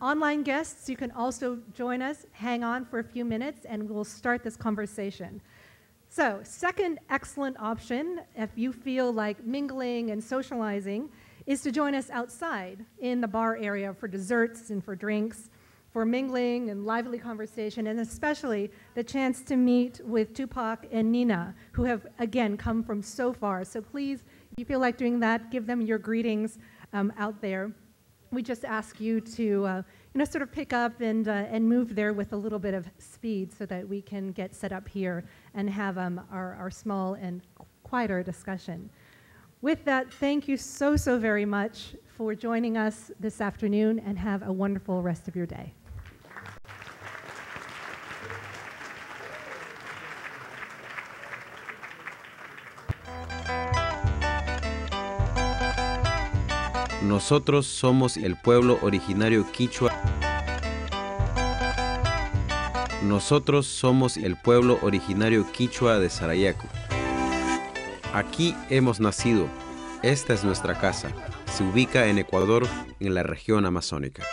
[SPEAKER 5] Online guests, you can also join us, hang on for a few minutes, and we'll start this conversation. So, second excellent option, if you feel like mingling and socializing, is to join us outside in the bar area for desserts and for drinks, for mingling and lively conversation, and especially the chance to meet with Tupac and Nina, who have, again, come from so far. So please, if you feel like doing that, give them your greetings out there. We just ask you to sort of pick up and move there with a little bit of speed so that we can get set up here and have our small and quieter discussion. With that, thank you so, so very much for joining us this afternoon, and have a wonderful rest of your day.
[SPEAKER 21] Nosotros somos el pueblo originario quichua. Nosotros somos el pueblo originario quichua de Sarayaku. Aquí hemos nacido. Esta es nuestra casa. Se ubica en Ecuador, en la región amazónica.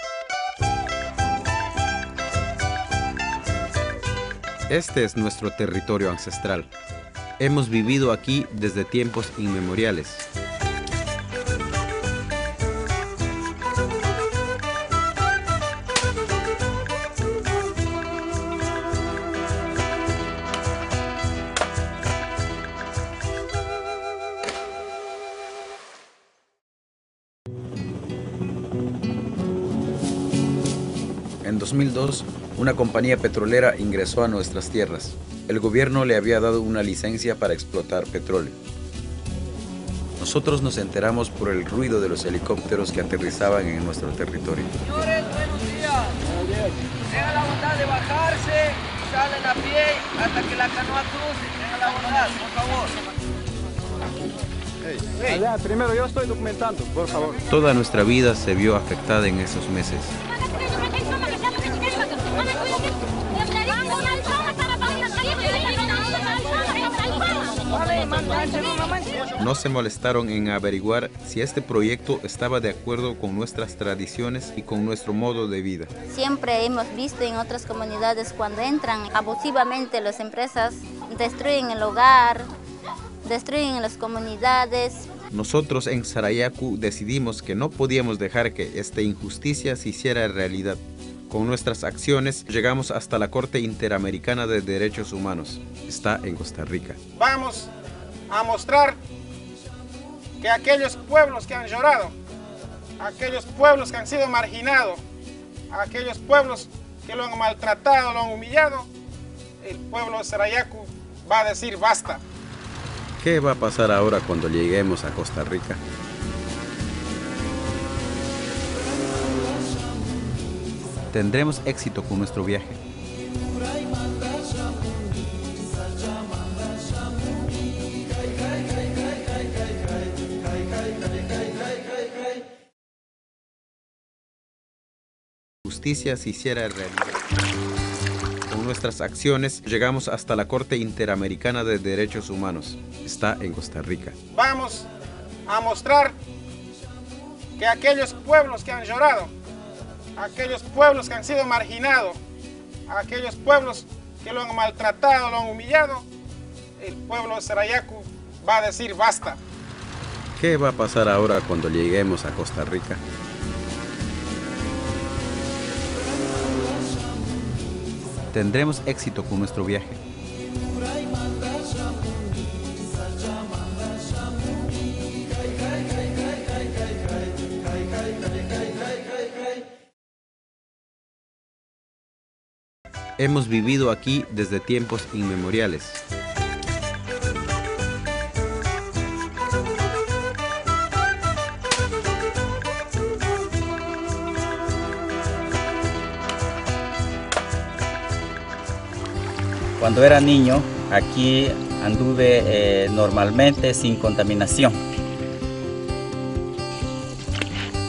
[SPEAKER 21] Este es nuestro territorio ancestral. Hemos vivido aquí desde tiempos inmemoriales. En 2002, una compañía petrolera ingresó a nuestras tierras. El gobierno le había dado una licencia para explotar petróleo. Nosotros nos enteramos por el ruido de los helicópteros que aterrizaban en nuestro territorio.
[SPEAKER 1] Señores, buenos días. Tengan la bondad de bajarse, salen a pie hasta que la canoa cruce. Tengan la bondad, por favor.
[SPEAKER 22] Allá, primero yo estoy documentando, por favor.
[SPEAKER 21] Toda nuestra vida se vio afectada en esos meses. No se molestaron en averiguar si este proyecto estaba de acuerdo con nuestras tradiciones y con nuestro modo de vida.
[SPEAKER 3] Siempre hemos visto en otras comunidades cuando entran abusivamente las empresas, destruyen el hogar, destruyen las comunidades.
[SPEAKER 21] Nosotros en Sarayaku decidimos que no podíamos dejar que esta injusticia se hiciera realidad. Con nuestras acciones llegamos hasta la Corte Interamericana de Derechos Humanos. Está en Costa Rica.
[SPEAKER 22] Vamos a mostrar que aquellos pueblos que han llorado, aquellos pueblos que han sido marginados, aquellos pueblos que lo han maltratado, lo han humillado, el pueblo de Sarayaku va a decir basta.
[SPEAKER 21] ¿Qué va a pasar ahora cuando lleguemos a Costa Rica? Tendremos éxito con nuestro viaje. Justicia se hiciera realidad. Con nuestras acciones llegamos hasta la Corte Interamericana de Derechos Humanos. Está en Costa Rica.
[SPEAKER 22] Vamos a mostrar que aquellos pueblos que han llorado, aquellos pueblos que han sido marginados, aquellos pueblos que lo han maltratado, lo han humillado, el pueblo de Sarayaku va a decir basta.
[SPEAKER 21] ¿Qué va a pasar ahora cuando lleguemos a Costa Rica? ¿Tendremos éxito con nuestro viaje? Hemos vivido aquí desde tiempos inmemoriales.
[SPEAKER 7] Cuando era niño, aquí anduve normalmente sin contaminación.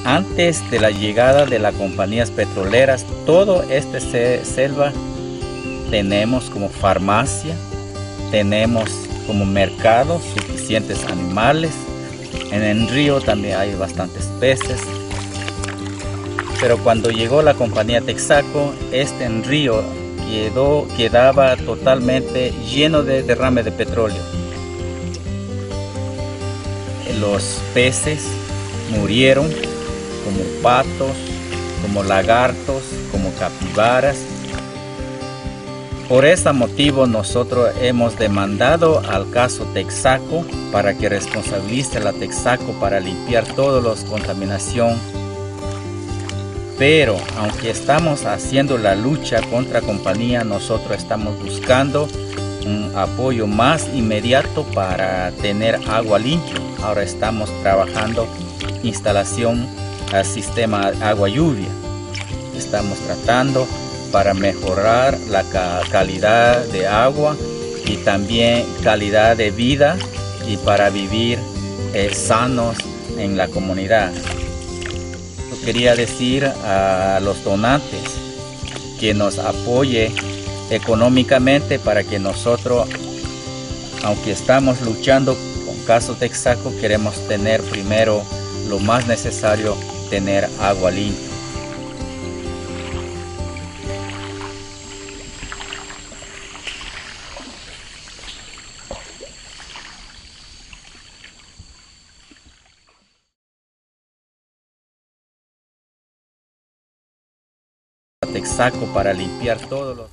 [SPEAKER 7] Antes de la llegada de las compañías petroleras, todo esta selva tenemos como farmacia, tenemos como mercado suficientes animales. En el río también hay bastantes peces. Pero cuando llegó la compañía Texaco, este río quedaba totalmente lleno de derrame de petróleo. Los peces murieron como patos, como lagartos, como capibaras. Por ese motivo nosotros hemos demandado al caso Texaco para que responsabilice a la Texaco para limpiar toda la contaminación. Pero aunque estamos haciendo la lucha contra la compañía, nosotros estamos buscando un apoyo más inmediato para tener agua limpia. Ahora estamos trabajando instalación al sistema agua lluvia. Estamos tratando para mejorar la calidad de agua y también calidad de vida y para vivir sanos en la comunidad. Quería decir a los donantes que nos apoye económicamente para que nosotros, aunque estamos luchando con caso Texaco, queremos tener primero lo más necesario, tener agua limpia. Texaco para limpiar todos los...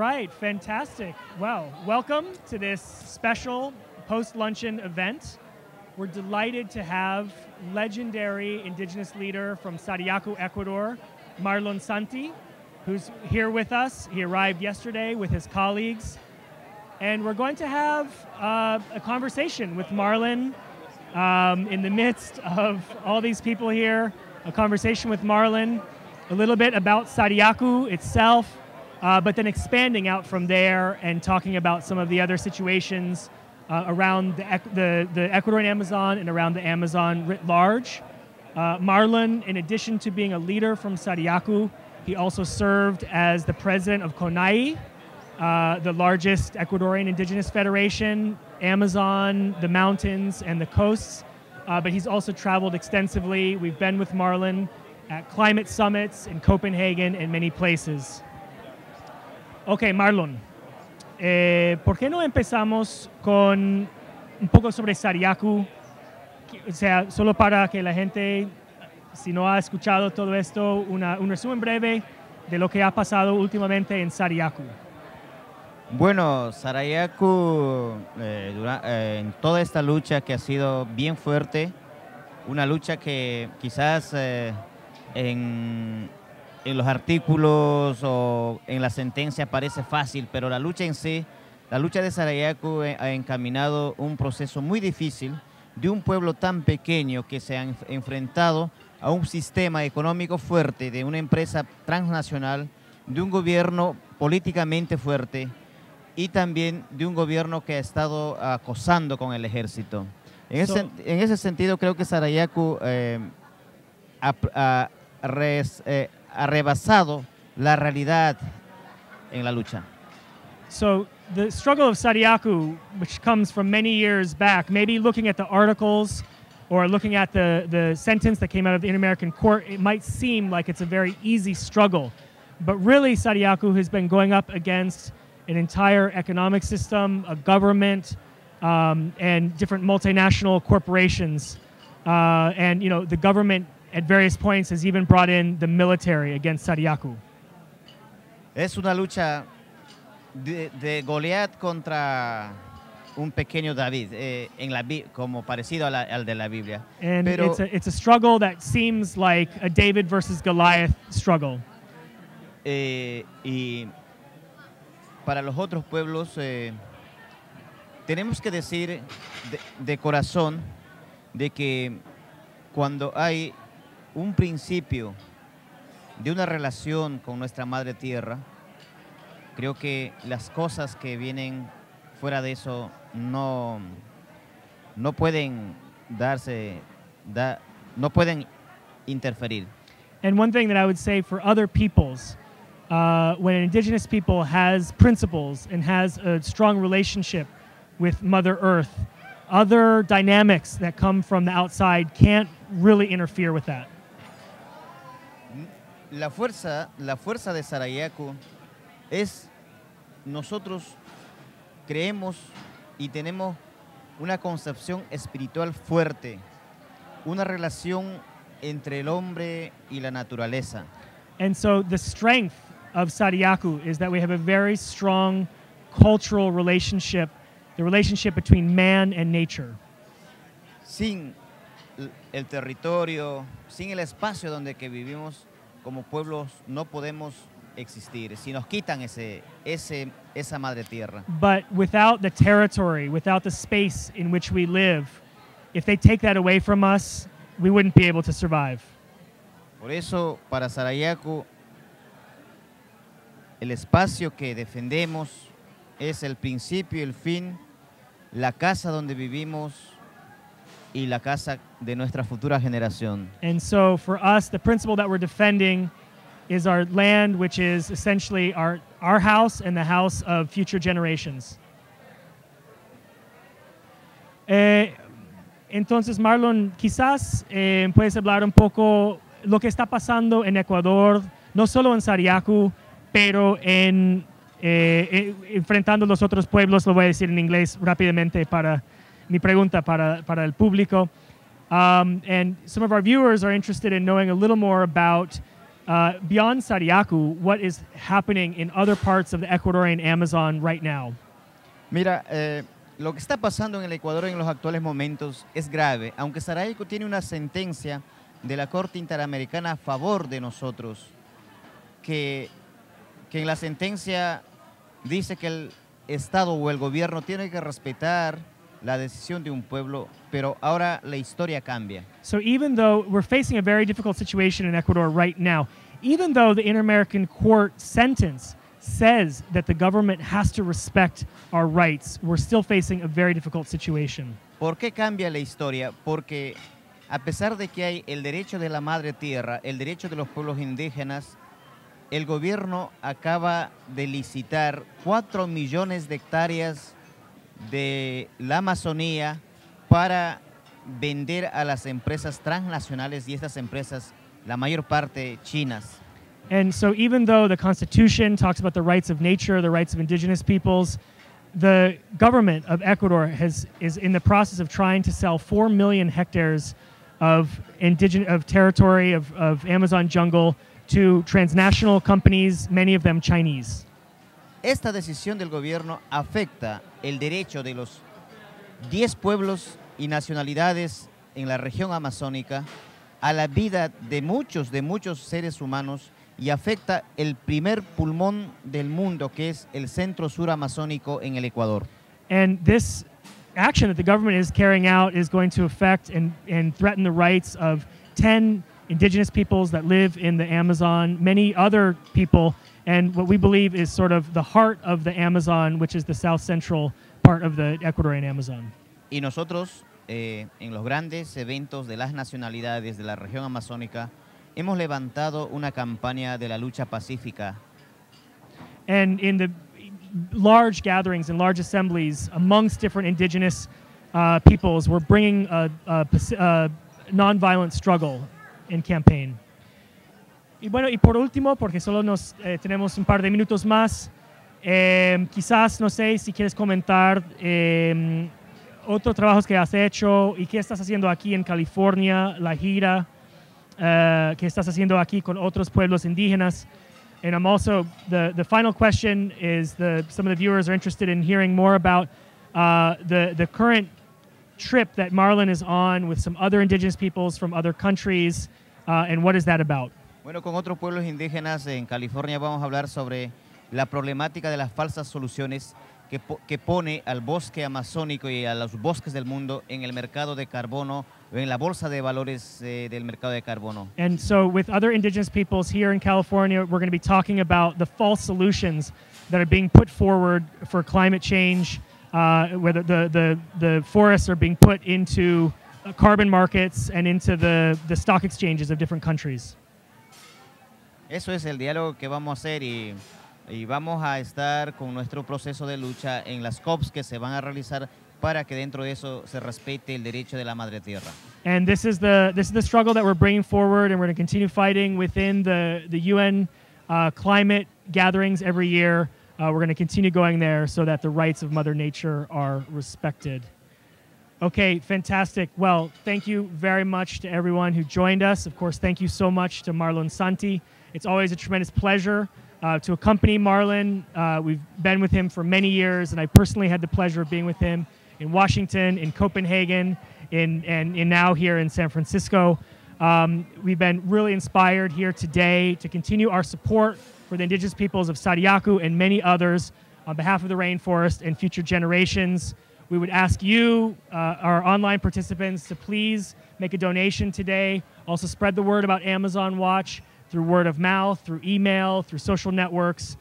[SPEAKER 13] right, fantastic. Well, welcome to this special post-luncheon event. We're delighted to have legendary indigenous leader from Sariaco, Ecuador, Marlon Santi, who's here with us. He arrived yesterday with his colleagues. And we're going to have a conversation with Marlon in the midst of all these people here, a conversation with Marlon, a little bit about Sariaco itself, but then expanding out from there and talking about some of the other situations around the Ecuadorian Amazon and around the Amazon writ large. Marlon, in addition to being a leader from Sariaco, he also served as the president of CONAI, the largest Ecuadorian indigenous federation, Amazon, the mountains, and the coasts. But he's also traveled extensively. We've been with Marlon at climate summits in Copenhagen and many places. Okay, Marlon, ¿por qué no empezamos con un poco sobre Sariaco? O sea, solo para que la gente, si no ha escuchado todo esto, un resumen breve de lo que ha pasado últimamente en Sariaco.
[SPEAKER 8] Bueno, Sariaco, en toda esta lucha que ha sido bien fuerte, una lucha que quizás en los artículos o en la sentencia parece fácil, pero la lucha en sí, la lucha de Sariaco ha encaminado un proceso muy difícil de un pueblo tan pequeño que se ha enfrentado a un sistema económico fuerte, de una empresa transnacional, de un gobierno políticamente fuerte y también de un gobierno que ha estado acosando con el ejército. En ese sentido, creo que Sariaco ha rebasado la realidad en la lucha.
[SPEAKER 13] So the struggle of Sariaco, which comes from many years back, maybe looking at the articles or looking at the sentence that came out of the Inter-American Court, it might seem like it's a very easy struggle. But really, Sariaco has been going up against an entire economic system, a government, and different multinational corporations. And, you know, the government at various points has even brought in the military against Sariaco.
[SPEAKER 8] Es una lucha de Goliat contra un pequeño David, como parecido al de la Biblia.
[SPEAKER 13] And
[SPEAKER 8] Pero
[SPEAKER 13] it's a struggle that seems like a David versus Goliath struggle.
[SPEAKER 8] Y para los otros pueblos tenemos que decir de corazón de que cuando hay un principio de una relación con nuestra madre tierra, creo que las cosas que vienen fuera de eso no pueden no pueden interferir.
[SPEAKER 13] And one thing that I would say for other peoples, when an indigenous people has principles and has a strong relationship with Mother Earth, other dynamics that come from the outside can't really interfere with that.
[SPEAKER 8] La fuerza de Sariaco es nosotros creemos y tenemos una concepción espiritual fuerte, una relación entre el hombre y la naturaleza.
[SPEAKER 13] And so the strength of Sariaco is that we have a very strong cultural relationship, the relationship between man and nature.
[SPEAKER 8] Sin el territorio, sin el espacio donde que vivimos como pueblos, no podemos existir. Si nos quitan esa madre tierra.
[SPEAKER 13] But without the territory, without the space in which we live, if they take that away from us, we wouldn't be able to survive.
[SPEAKER 8] Por eso, para Sariaco, el espacio que defendemos es el principio y el fin, la casa donde vivimos y la casa de nuestra futura generación.
[SPEAKER 13] And so for us, the principle that we're defending is our land, which is essentially our house and the house of future generations. Entonces, Marlon, quizás puedes hablar un poco lo que está pasando en Ecuador, no solo en Sariaco, pero enfrentando los otros pueblos. Lo voy a decir en inglés rápidamente para mi pregunta para el público. And some of our viewers are interested in knowing a little more about beyond Sariaku, what is happening in other parts of the Ecuadorian Amazon right now?
[SPEAKER 8] Mira, lo que está pasando en el Ecuador en los actuales momentos es grave, aunque Sarayaku tiene una sentencia de la Corte Interamericana a favor de nosotros, que en la sentencia dice que el Estado o el gobierno tiene que respetar la decisión de un pueblo, pero ahora la historia cambia.
[SPEAKER 13] So even though we're facing a very difficult situation in Ecuador right now, even though the Inter-American Court sentence says that the government has to respect our rights, we're still facing a very difficult situation.
[SPEAKER 8] ¿Por qué cambia la historia? Porque a pesar de que hay el derecho de la madre tierra, el derecho de los pueblos indígenas, el gobierno acaba de licitar 4 millones de hectáreas de la Amazonía para vender a las empresas transnacionales y estas empresas, la mayor parte chinas.
[SPEAKER 13] And so even though the Constitution talks about the rights of nature, the rights of indigenous peoples, the government of Ecuador is in the process of trying to sell 4 million hectares of territory of Amazon jungle to transnational companies, many of them Chinese.
[SPEAKER 8] Esta decisión del gobierno afecta el derecho de los 10 pueblos y nacionalidades en la región amazónica a la vida de muchos seres humanos y afecta el primer pulmón del mundo, que es el centro sur amazónico en el Ecuador.
[SPEAKER 13] And this action that the government is carrying out is going to affect and threaten the rights of 10 indigenous peoples that live in the Amazon, many other people, and what we believe is sort of the heart of the Amazon, which is the south central part of the Ecuadorian Amazon.
[SPEAKER 8] Y nosotros, en los grandes eventos de las nacionalidades de la región amazónica, hemos levantado una campaña de la lucha pacífica.
[SPEAKER 13] And in the large gatherings and large assemblies amongst different indigenous peoples, we're bringing a nonviolent struggle and campaign. Y bueno, y por último, porque solo tenemos un par de minutos más, quizás, no sé, si quieres comentar otros trabajos que has hecho y qué estás haciendo aquí en California, la gira, que estás haciendo aquí con otros pueblos indígenas. And I'm also, the final question is, some of the viewers are interested in hearing more about the current trip that Marlon is on with some other indigenous peoples from other countries, and what is that about?
[SPEAKER 8] Bueno, con otros pueblos indígenas en California vamos a hablar sobre la problemática de las falsas soluciones que pone al bosque amazónico y a los bosques del mundo en el mercado de carbono, en la bolsa de valores del mercado de carbono.
[SPEAKER 13] And so with other indigenous peoples here in California, we're going to be talking about the false solutions that are being put forward for climate change, whether the forests are being put into carbon markets and into the stock exchanges of different countries.
[SPEAKER 8] Eso es el diálogo que vamos a hacer y vamos a estar con nuestro proceso de lucha en las COPs que se van a realizar para que dentro de eso se respete el derecho de la madre tierra.
[SPEAKER 13] And this is the struggle that we're bringing forward, and we're going to continue fighting within the UN climate gatherings every year. We're going to continue going there so that the rights of Mother Nature are respected. Okay, fantastic. Well, thank you very much to everyone who joined us. Of course, thank you so much to Marlon Santi. It's always a tremendous pleasure to accompany Marlon. We've been with him for many years, and I personally had the pleasure of being with him in Washington, in Copenhagen, and now here in San Francisco. We've been really inspired here today to continue our support for the indigenous peoples of Sariaku and many others on behalf of the rainforest and future generations. We would ask you, our online participants, to please make a donation today. Also spread the word about Amazon Watch through word of mouth, through email, through social networks.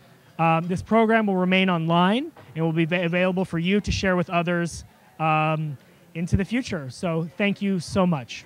[SPEAKER 13] This program will remain online and will be available for you to share with others into the future. So thank you so much.